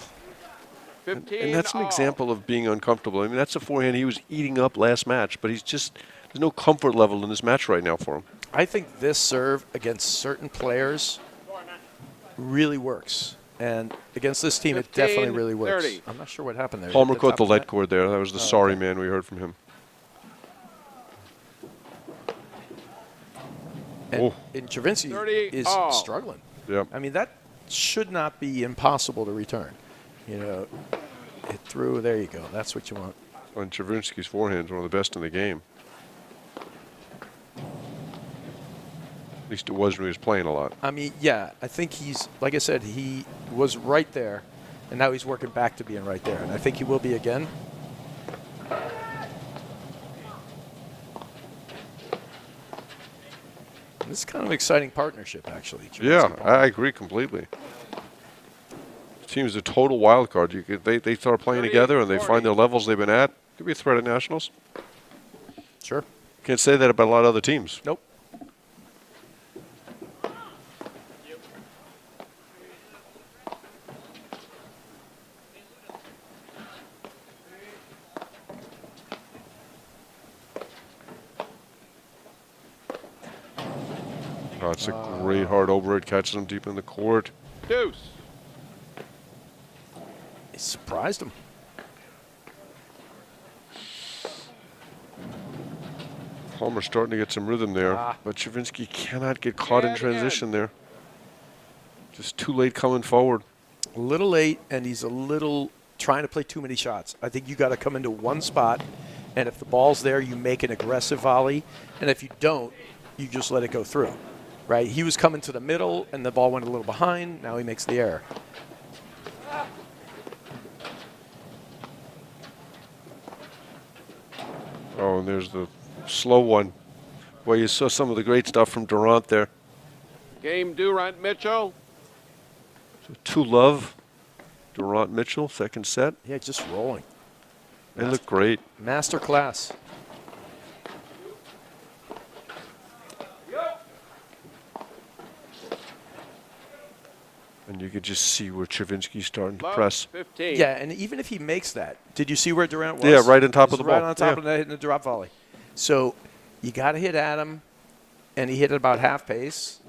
15 and that's an example of being uncomfortable. I mean, that's a forehand he was eating up last match, but he's just, there's no comfort level in this match right now for him. I think this serve against certain players really works. And against this team, 15, it definitely really works. 30. I'm not sure what happened there. Palmer caught the lead cord there. That was the sorry man we heard from him. And Travinsky is struggling. Yep. I mean, that should not be impossible to return. You know, hit through. There you go. That's what you want. And Travinsky's forehand is one of the best in the game. At least it was when he was playing a lot. I mean, yeah, I think he's, like I said, he was right there, and now he's working back to being right there. And I think he will be again. This is kind of an exciting partnership, actually. Yeah, I agree completely. The team is a total wild card. You could, they start playing together and they find their levels they've been at. Could be a threat at nationals. Sure. Can't say that about a lot of other teams. Nope. Oh, it's a great hard overhead, catches him deep in the court. Deuce. He surprised him. Palmer's starting to get some rhythm there, but Travinsky cannot get caught in transition there. Just too late coming forward. A little late, and he's a little trying to play too many shots. I think you got to come into one spot, and if the ball's there, you make an aggressive volley, and if you don't, you just let it go through. Right? He was coming to the middle, and the ball went a little behind. Now he makes the error. Oh, and there's the slow one. Boy, you saw some of the great stuff from Durant there. Game Durant Mitchell. So 2-love. Durant Mitchell, second set. Yeah, just rolling. They look great. Master class. And you could just see where Travinsky's starting to press. 15. Yeah, and even if he makes that, did you see where Durant was? Yeah, right on top of the right ball. on top of that, hitting the drop volley. So you got to hit at him, and he hit it about half pace.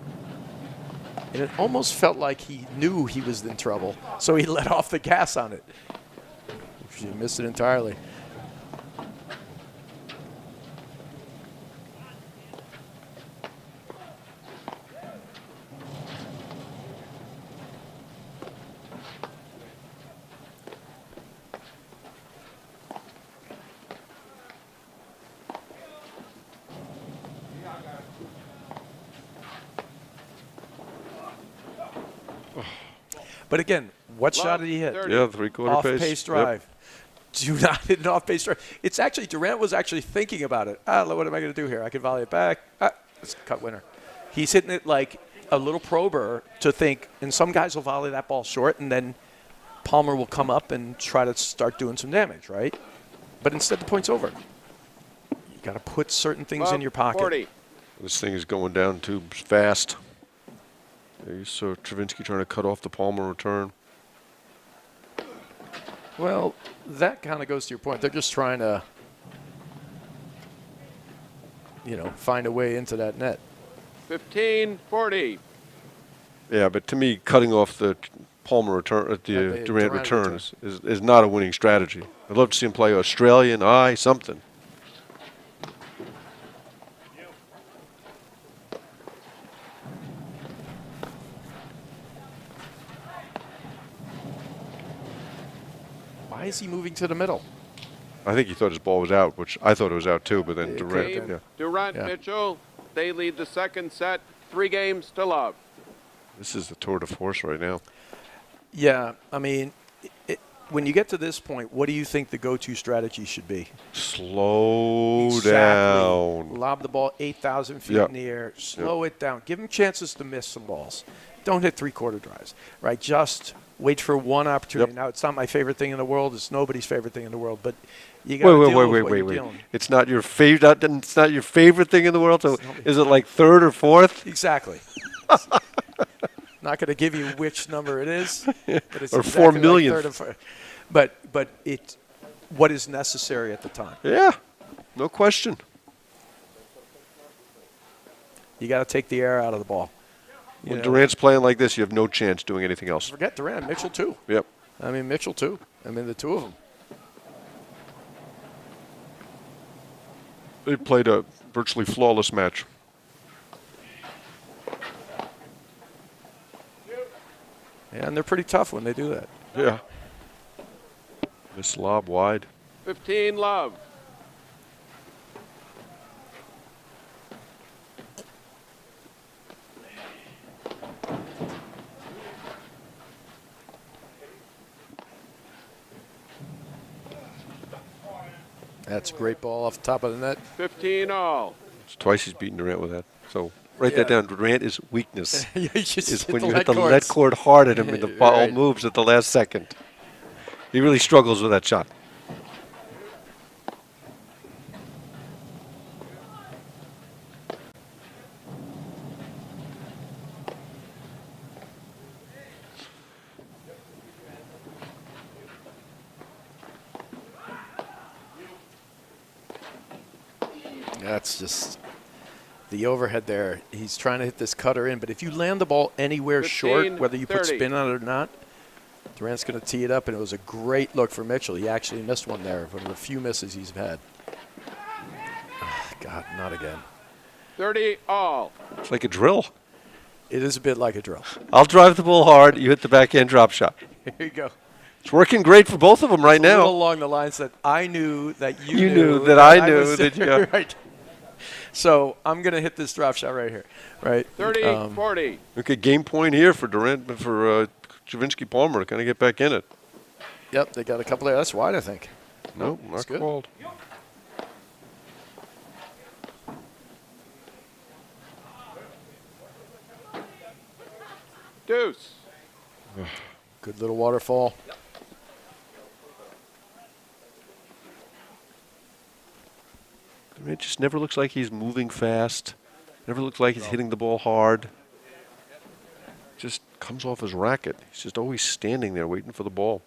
And it almost felt like he knew he was in trouble, so he let off the gas on it. He missed it entirely. But again, what shot did he hit? 30. Yeah, three-quarter pace. Off-pace drive. Yep. Do not hit an off-pace drive. It's actually, Durant was actually thinking about it. What am I going to do here? I can volley it back. It's a cut winner. He's hitting it like a little prober to think, and some guys will volley that ball short, and then Palmer will come up and try to start doing some damage, right? But instead, the point's over. You got to put certain things in your pocket. 40. This thing is going down too fast. There you saw Travinsky trying to cut off the Palmer return. Well, that kind of goes to your point. They're just trying to, find a way into that net. 15, 40. Yeah, but to me, cutting off the Palmer return, the Durant return is not a winning strategy. I'd love to see him play Australian eye, something. Why is he moving to the middle? I think he thought his ball was out, which I thought it was out too, but then Durant. Game Yeah. Durant Mitchell. They lead the second set 3 games to love. This is the tour de force right now. Yeah, I mean, when you get to this point, what do you think the go-to strategy should be? Slow down. Lob the ball 8,000 feet in the air. Slow it down. Give them chances to miss some balls. Don't hit three-quarter drives, right? Just wait for one opportunity. Now, it's not my favorite thing in the world. It's nobody's favorite thing in the world, but you got to deal with what you're dealing. It's not your favorite. It's not your favorite thing in the world. So is it like third or fourth? Exactly. Not going to give you which number it is, but it's or exactly 4 million. Like third or fourth. But it's what is necessary at the time. Yeah, no question. You got to take the air out of the ball. When Durant's playing like this, you have no chance doing anything else. Forget Durant, Mitchell too. Yep. I mean, Mitchell too. I mean, the two of them. They played a virtually flawless match. Yeah, and they're pretty tough when they do that. Yeah. This lob wide. 15 love. That's a great ball off the top of the net. 15 all. It's twice he's beaten Durant with that. So write that down. Durant is weakness. Is when you hit the lead cord hard at him and the ball moves at the last second. He really struggles with that shot. That's just the overhead there. He's trying to hit this cutter in, but if you land the ball anywhere 15, short, whether you 30. put spin on it or not, Durant's going to tee it up, and it was a great look for Mitchell. He actually missed one there, one of the few misses he's had. Oh, God, not again. 30 all. It's like a drill. It is a bit like a drill. I'll drive the ball hard. You hit the backhand drop shot. Here you go. It's working great for both of them right now. Along the lines that I knew that you knew that I knew that. Yeah. Right. So I'm going to hit this drop shot right here. Right. 30, 40. Okay, game point here for Durant, for Javinsky Palmer to kind of get back in it. Yep, they got a couple there. That's wide, I think. Nope, not good. called. Deuce. Good little waterfall. It just never looks like he's moving fast. Never looks like he's hitting the ball hard. Just comes off his racket. He's just always standing there waiting for the ball.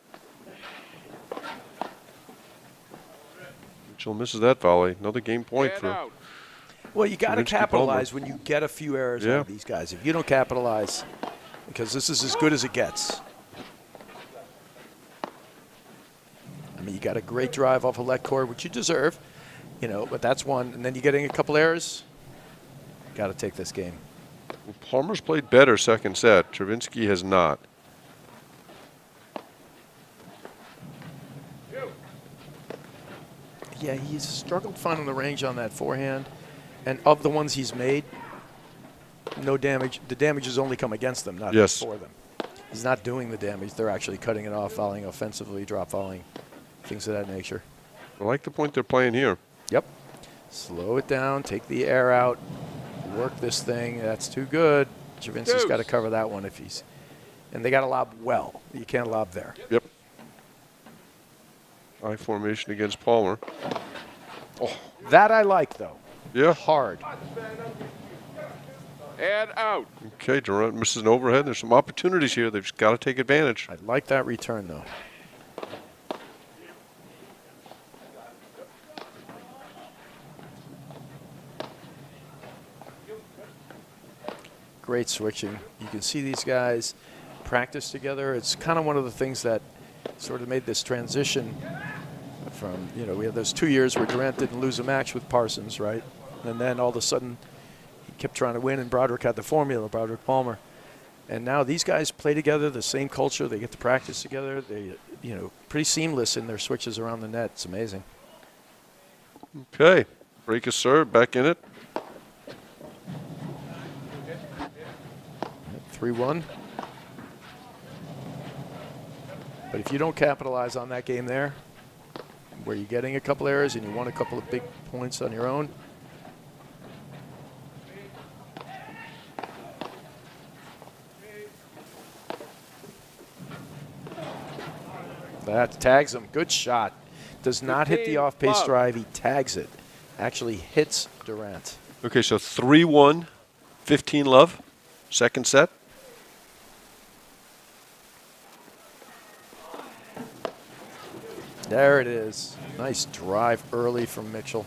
Mitchell misses that volley. Another game point for. Well, you got to Javinsky capitalize Palmer. when you get a few errors out of these guys. If you don't capitalize, because this is as good as it gets. I mean, you got a great drive off a let cord, which you deserve, you know, but that's one. And then you're getting a couple errors. Got to take this game. Well, Palmer's played better second set. Travinsky has not. Yeah, he's struggled finding the range on that forehand. And of the ones he's made, no damage. The damage has only come against them, not for them. He's not doing the damage. They're actually cutting it off, volleying offensively, drop volleying, things of that nature. I like the point they're playing here. Yep. Slow it down, take the air out, work this thing. That's too good. Javinsky's got to cover that one if he's. And they got to lob well. You can't lob there. Yep. High formation against Palmer. Oh, that I like, though. Yeah. Hard. And out. Okay, Durant misses an overhead. There's some opportunities here. They've just got to take advantage. I like that return, though. Great switching. You can see these guys practice together. It's kind of one of the things that sort of made this transition from, you know, we had those 2 years where Durant didn't lose a match with Parsons, right? And then all of a sudden he kept trying to win, and Broderick had the formula, Broderick Palmer. And now these guys play together, the same culture. They get to practice together. They, you know, pretty seamless in their switches around the net. It's amazing. Okay. Break a serve, back in it. 3-1. But if you don't capitalize on that game there, where you're getting a couple errors and you want a couple of big points on your own, that tags him. Good shot. Does not hit the off-pace drive. He tags it. Actually hits Durant. Okay, so 3-1, 15 love, second set. There it is. Nice drive early from Mitchell.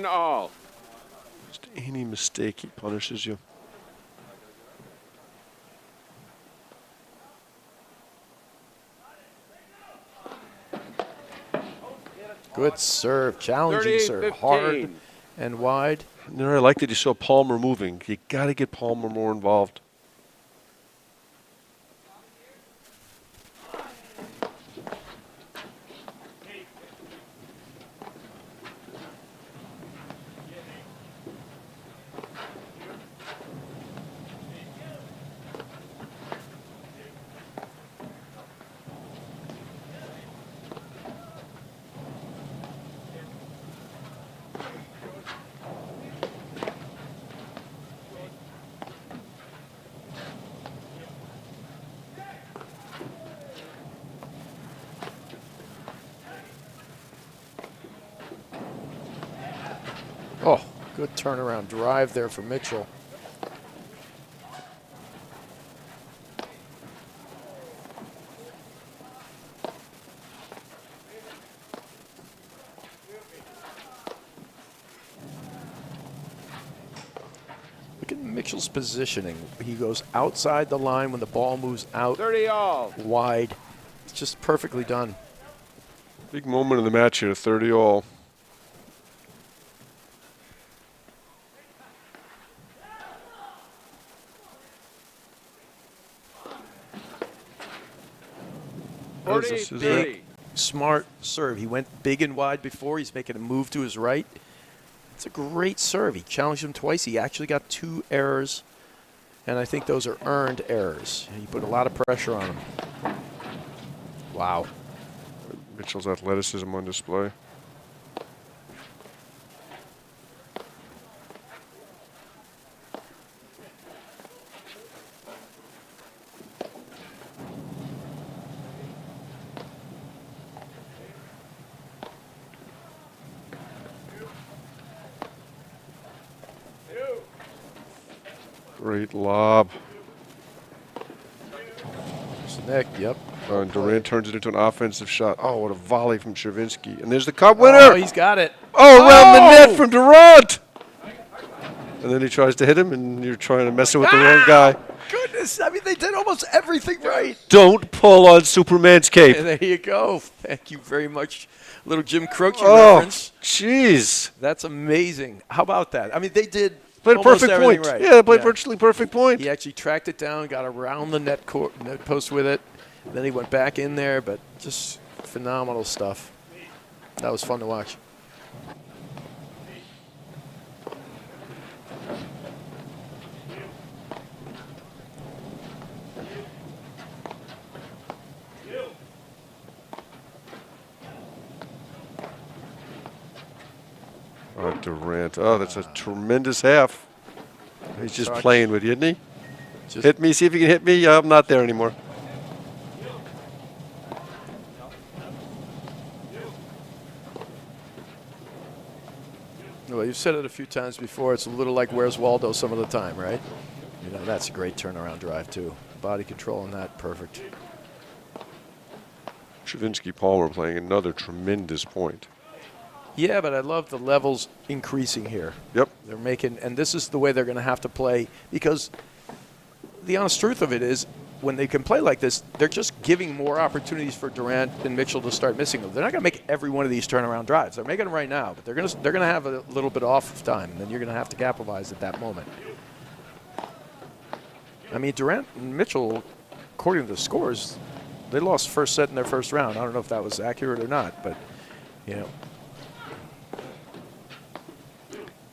all. Just any mistake, he punishes you. Good serve, challenging serve, hard and wide. You know, I like that you saw Palmer moving. You got to get Palmer more involved. Oh, good turnaround drive there for Mitchell. Look at Mitchell's positioning. He goes outside the line when the ball moves out 30 all. wide. It's just perfectly done. Big moment in the match here, 30 all. That was a big, smart serve. He went big and wide before. He's making a move to his right. It's a great serve. He challenged him twice. He actually got 2 errors, and I think those are earned errors. He put a lot of pressure on him. Wow. Mitchell's athleticism on display. Great lob. Nick, yep. And Durant turns it into an offensive shot. Oh, what a volley from Chervinsky. And there's the cup winner. Oh, he's got it. Oh, around the net from Durant. And then he tries to hit him, and you're trying to mess with the wrong guy. Goodness, I mean, they did almost everything right. Don't pull on Superman's cape. And there you go. Thank you very much. Little Jim Croce reference. Jeez. That's amazing. How about that? I mean, they did played a almost perfect point. Right. Yeah, they played virtually perfect point. He actually tracked it down, got around the net post with it. Then he went back in there, but just phenomenal stuff. That was fun to watch. Oh, Durant. Oh, that's a tremendous half. He's just playing with you, isn't he? Just hit me, see if you can hit me. I'm not there anymore. Well, you've said it a few times before. It's a little like Where's Waldo some of the time, right? You know, that's a great turnaround drive, too. Body control on that, perfect. Chervinsky Palmer playing another tremendous point. Yeah, but I love the levels increasing here. Yep. They're making, and this is the way they're going to have to play, because the honest truth of it is, when they can play like this, they're just giving more opportunities for Durant and Mitchell to start missing them. They're not going to make every one of these turnaround drives. They're making them right now, but they're going to have a little bit off of time, and then you're going to have to capitalize at that moment. I mean, Durant and Mitchell, according to the scores, they lost first set in their first round. I don't know if that was accurate or not, but you know.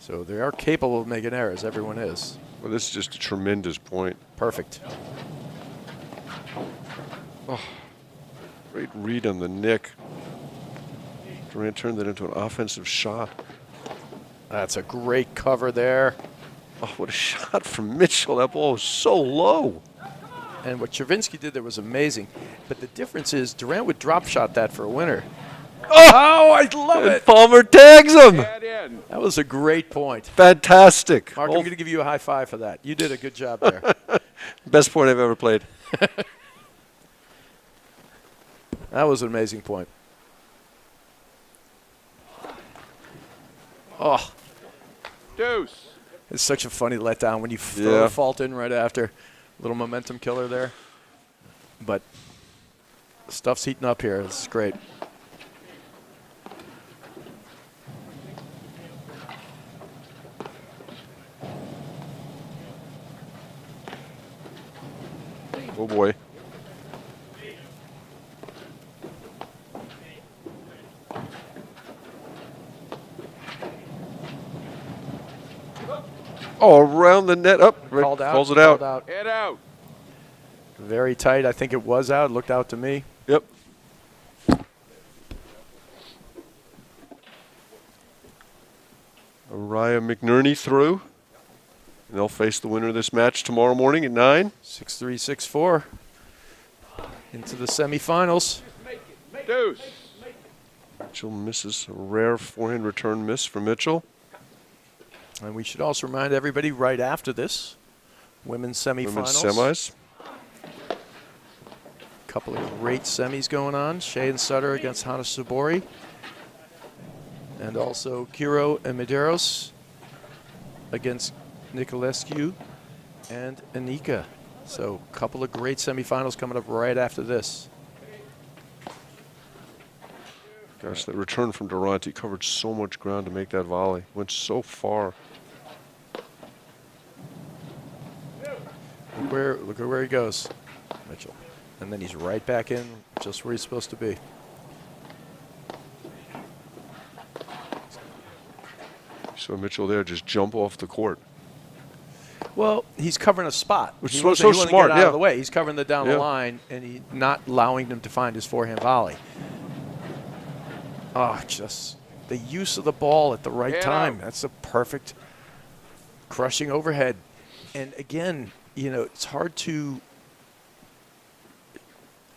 So they are capable of making errors. Everyone is. Well, this is just a tremendous point. Perfect. Oh, great read on the nick. Durant turned that into an offensive shot. That's a great cover there. Oh, what a shot from Mitchell. That ball was so low. And what Chervinsky did there was amazing. But the difference is Durant would drop shot that for a winner. Oh, I love And it. Palmer tags him. That was a great point. Fantastic. Mark, I'm going to give you a high five for that. You did a good job there. Best point I've ever played. That was an amazing point. Oh. Deuce. It's such a funny letdown when you throw a fault in right after. Little momentum killer there. But stuff's heating up here. This is great. Oh, boy. Oh, around the net. Up. Called out. Calls it out. Head out. Very tight. I think it was out. It looked out to me. Yep. Araya McNerney through. And they'll face the winner of this match tomorrow morning at 9. 6-3, 6-4. Into the semifinals. Deuce. Mitchell misses a rare forehand return miss from Mitchell. And we should also remind everybody right after this, women's semifinals. Women's semis. Couple of great semis going on. Shea and Sutter against Hana Sabori. And also Kiro and Medeiros against Nicolescu and Anika. So a couple of great semifinals coming up right after this. Gosh, that return from Durant, he covered so much ground to make that volley. Went so far. Look at where he goes, Mitchell. And then he's right back in just where he's supposed to be. So Mitchell there just jump off the court. Well, he's covering a spot. Which He is wasn't- so he wasn't smart, getting out yeah. of the way. He's covering the down the Yeah. line, and he not allowing them to find his forehand volley. Oh, just the use of the ball at the right Hand time. out. That's a perfect crushing overhead. And again, you know, it's hard to,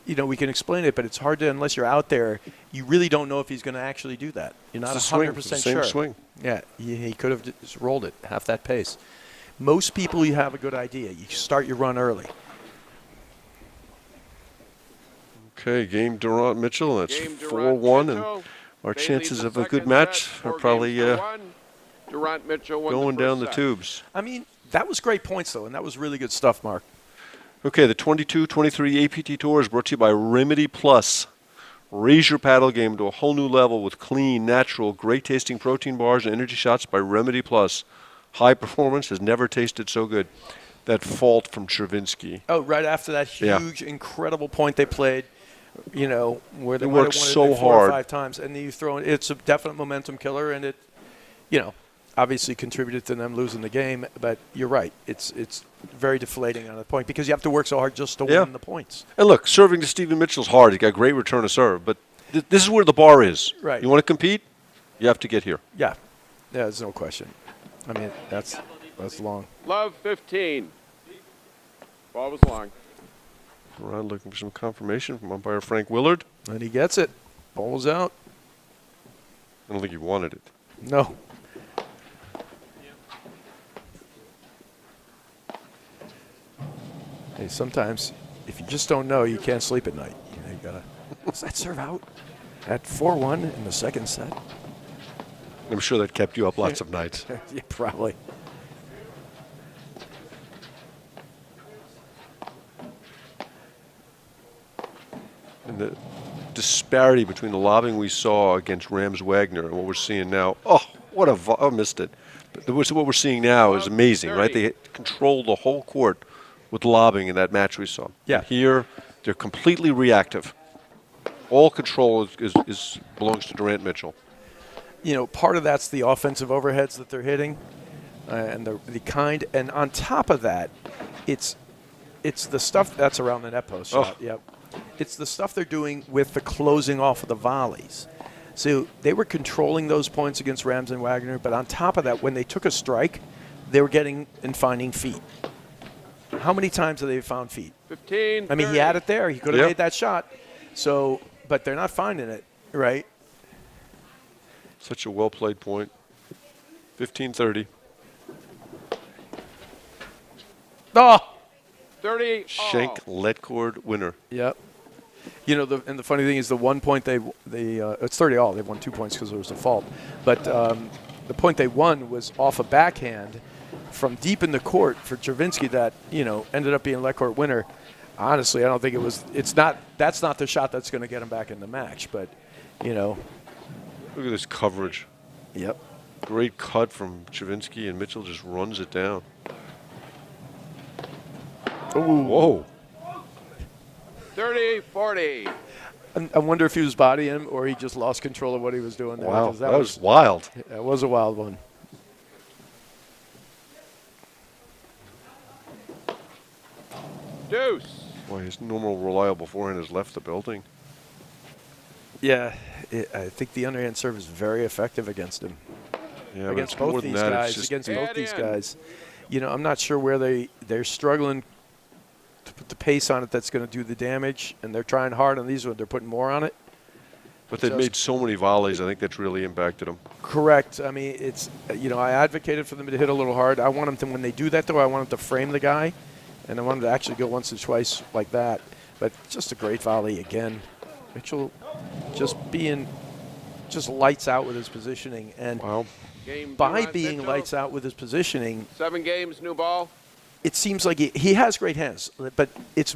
you know, we can explain it, but it's hard to, unless you're out there, you really don't know if he's going to actually do that. You're not It's a swing. 100% It's the same sure. swing. Yeah, he could have just rolled it half that pace. Most people, you have a good idea. You start your run early. Okay, game Durant Mitchell. That's Game 4-1, and Mitchell. our Bailey chances the of a good second match set, are 4 probably games to 1. Durant Mitchell won going the down first the set. tubes. I mean, that was great points, though, and that was really good stuff, Mark. Okay, the 22-23 APT Tour is brought to you by Remedy Plus. Raise your paddle game to a whole new level with clean, natural, great-tasting protein bars and energy shots by Remedy Plus. High performance has never tasted so good. That fault from Chervinsky. Oh, right after that huge, incredible point they played, you know, where they It might have worked won it so like 4 hard. or 5 times, and then you throw in, it's a definite momentum killer, and it, you know, obviously contributed to them losing the game. But you're right, it's very deflating on a point because you have to work so hard just to win the points. And look, serving to Stephen Mitchell's hard. He's got great return to serve, but this is where the bar is. Right. You want to compete, you have to get here. Yeah, there's no question. I mean, that's long. Love 15. Ball was long. Around looking for some confirmation from umpire Frank Willard. And he gets it. Ball's out. I don't think he wanted it. No. Hey, sometimes if you just don't know, you can't sleep at night. You know, you gotta. Does that serve out at 4-1 in the second set? I'm sure that kept you up lots of nights. Yeah, probably. And the disparity between the lobbing we saw against Rams Wagner and what we're seeing now. Oh, what a I missed it. But what we're seeing now is amazing, right? They control the whole court with lobbing in that match we saw. Yeah. And here, they're completely reactive. All control is belongs to Durant Mitchell. part of that's the offensive overheads that they're hitting, and and on top of that, it's the stuff that's around the net post shot. Yep. It's the stuff they're doing with the closing off of the volleys. So they were controlling those points against Rams and Wagner, but on top of that, when they took a strike, they were getting and finding feet. How many times have they found feet? 15. I mean, 30. he had it there. He could have made that shot. So, but they're not finding it, right? Such a well-played point. 15-30. Oh! 30. Shank Letcord winner. Yep. And the funny thing is the 1 point it's 30 all. They won 2 points because there was a fault. But the point they won was off a backhand from deep in the court for Travinsky that, ended up being Letcord winner. Honestly, I don't think that's not the shot that's going to get him back in the match. But, Look at this coverage. Yep. Great cut from Travinsky, and Mitchell just runs it down. Ooh. Whoa. 30-40. I wonder if he was bodying him or he just lost control of what he was doing there. Wow, that was wild. That was a wild one. Deuce. Boy, his normal reliable forehand has left the building. Yeah, I think the underhand serve is very effective against him. Yeah, against but it's more both than these that. guys. It's just Against both these guys. I'm not sure where they're struggling to put the pace on it that's going to do the damage, and they're trying hard on these ones. They're putting more on it. But they've made so many volleys. I think that's really impacted them. Correct. I mean, it's I advocated for them to hit a little hard. I want them to, when they do that, though, I want them to frame the guy, and I want them to actually go once or twice like that. But just a great volley again. Mitchell just lights out with his positioning, and by being Mitchell. lights out with his positioning, 7 games, new ball. it seems like he has great hands, but it's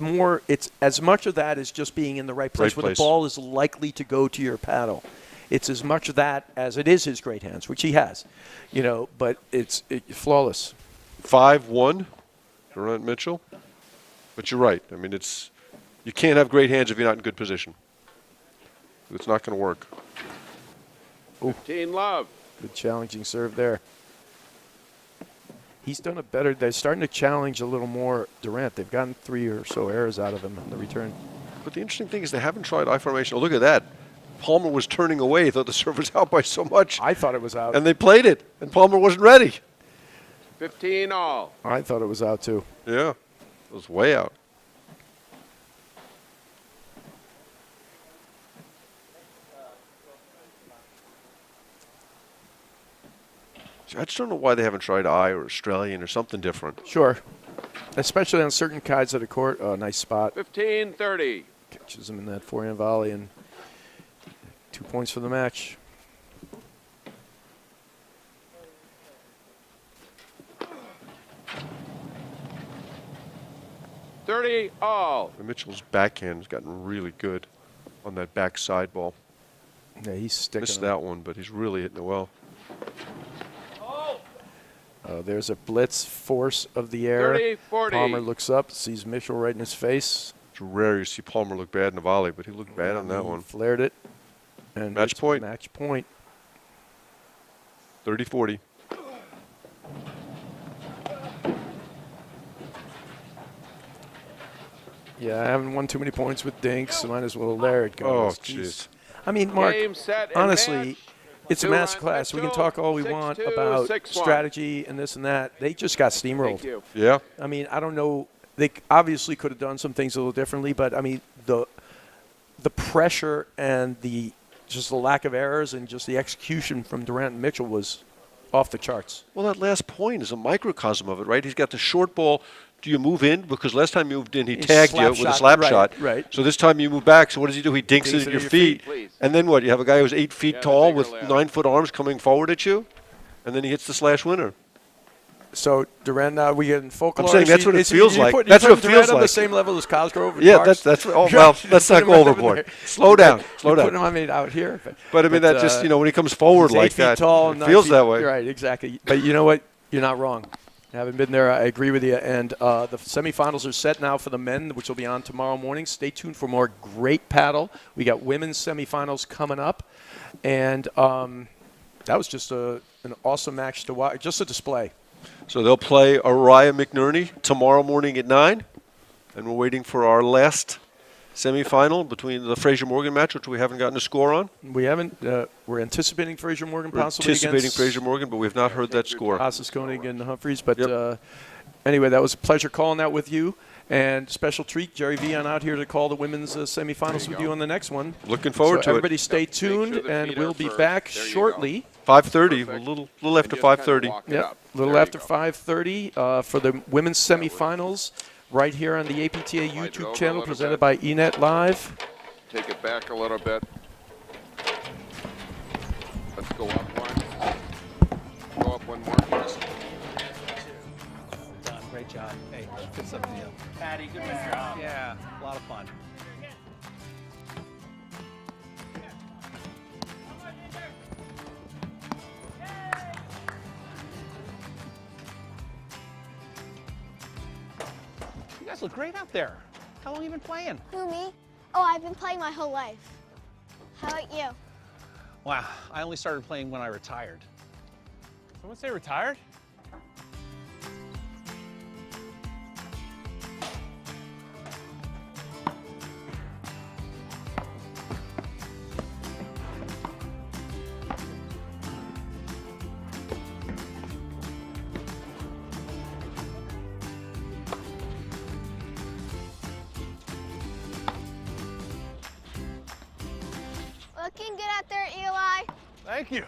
as much of that as just being in the right place where the ball is likely to go to your paddle. It's as much of that as it is his great hands, which he has, but it's flawless. 5-1, Durant Mitchell. But you're right. I mean, you can't have great hands if you're not in good position. It's not going to work. 15 love. Good challenging serve there. He's done it better. They're starting to challenge a little more Durant. They've gotten 3 or so errors out of him in the return. But the interesting thing is they haven't tried I formation. Oh, look at that. Palmer was turning away. He thought the serve was out by so much. I thought it was out. And they played it, and Palmer wasn't ready. 15 all. I thought it was out, too. Yeah, it was way out. I just don't know why they haven't tried I or Australian or something different. Sure. Especially on certain kinds of the court. Oh, nice spot. 15-30. Catches him in that forehand volley, and 2 points for the match. $30 all. And Mitchell's backhand has gotten really good on that back side ball. Yeah, he's sticking. Missed that one, but he's really hitting it well. There's a blitz force of the air. 30-40. Palmer looks up, sees Mitchell right in his face. It's rare you see Palmer look bad in the volley, but he looked bad on that one. Flared it. And match point. Match point. 30-40. Yeah, I haven't won too many points with dinks, so might as well. There it goes. Oh, jeez. I mean, Mark, Game, set, and honestly, match. it's a master class. We can talk all we 6-2, want 6-1. about strategy and this and that. They just got steamrolled. Thank you. Yeah. I mean, I don't know. They obviously could have done some things a little differently, but I mean, the pressure and just the lack of errors and just the execution from Durant and Mitchell was off the charts. Well, that last point is a microcosm of it, right? He's got the short ball. Do you move in? Because last time you moved in, he tagged you with a slap shot. Right. So this time you move back. So what does he do? He dinks it at your feet. And then what? You have a guy who's 8 feet tall with 9-foot arms coming forward at you, and then he hits the slash winner. So Durant, now we get in folklore. I'm saying that's what it feels like. That's That's what it Durant feels on like. the same level as Cosgrove. And Yeah, Parks? that's. Oh, well, let's not go overboard. Slow down. Slow Put him, down. I mean, out here. But I mean, that just when he comes forward he's like 8 feet that, tall, it 9 feels feet, that way. Right, exactly. But you know what? You're not wrong. I haven't been there. I agree with you. And the semifinals are set now for the men, which will be on tomorrow morning. Stay tuned for more great paddle. We got women's semifinals coming up. And that was just an awesome match to watch, just a display. So they'll play Araya McNerney tomorrow morning at 9, and we're waiting for our last semifinal between the Fraser Morgan match, which we haven't gotten a score on. We haven't. We're anticipating Fraser Morgan We're possibly anticipating against Fraser Morgan, but we've not heard that score. Ossis Koenig and Humphreys. But Yep. Anyway, that was a pleasure calling that with you. And special treat, Jerry Vian out here to call the women's semifinals with you on the next one. Looking forward to it. Everybody stay tuned, and we'll be back shortly. 5:30, a little after 5:30. Yep, a little after 5:30 for the women's semifinals right here on the APTA YouTube channel presented by eNet Live. Take it back a little bit. Let's go up one. Go up one more. Done. Great job. Hey, good stuff to you. Patty, good job. Yeah, a lot of fun. You guys look great out there. How long have you been playing? Who, me? Oh, I've been playing my whole life. How about you? Wow, I only started playing when I retired. Someone say retired? Looking good out there, Eli. Thank you.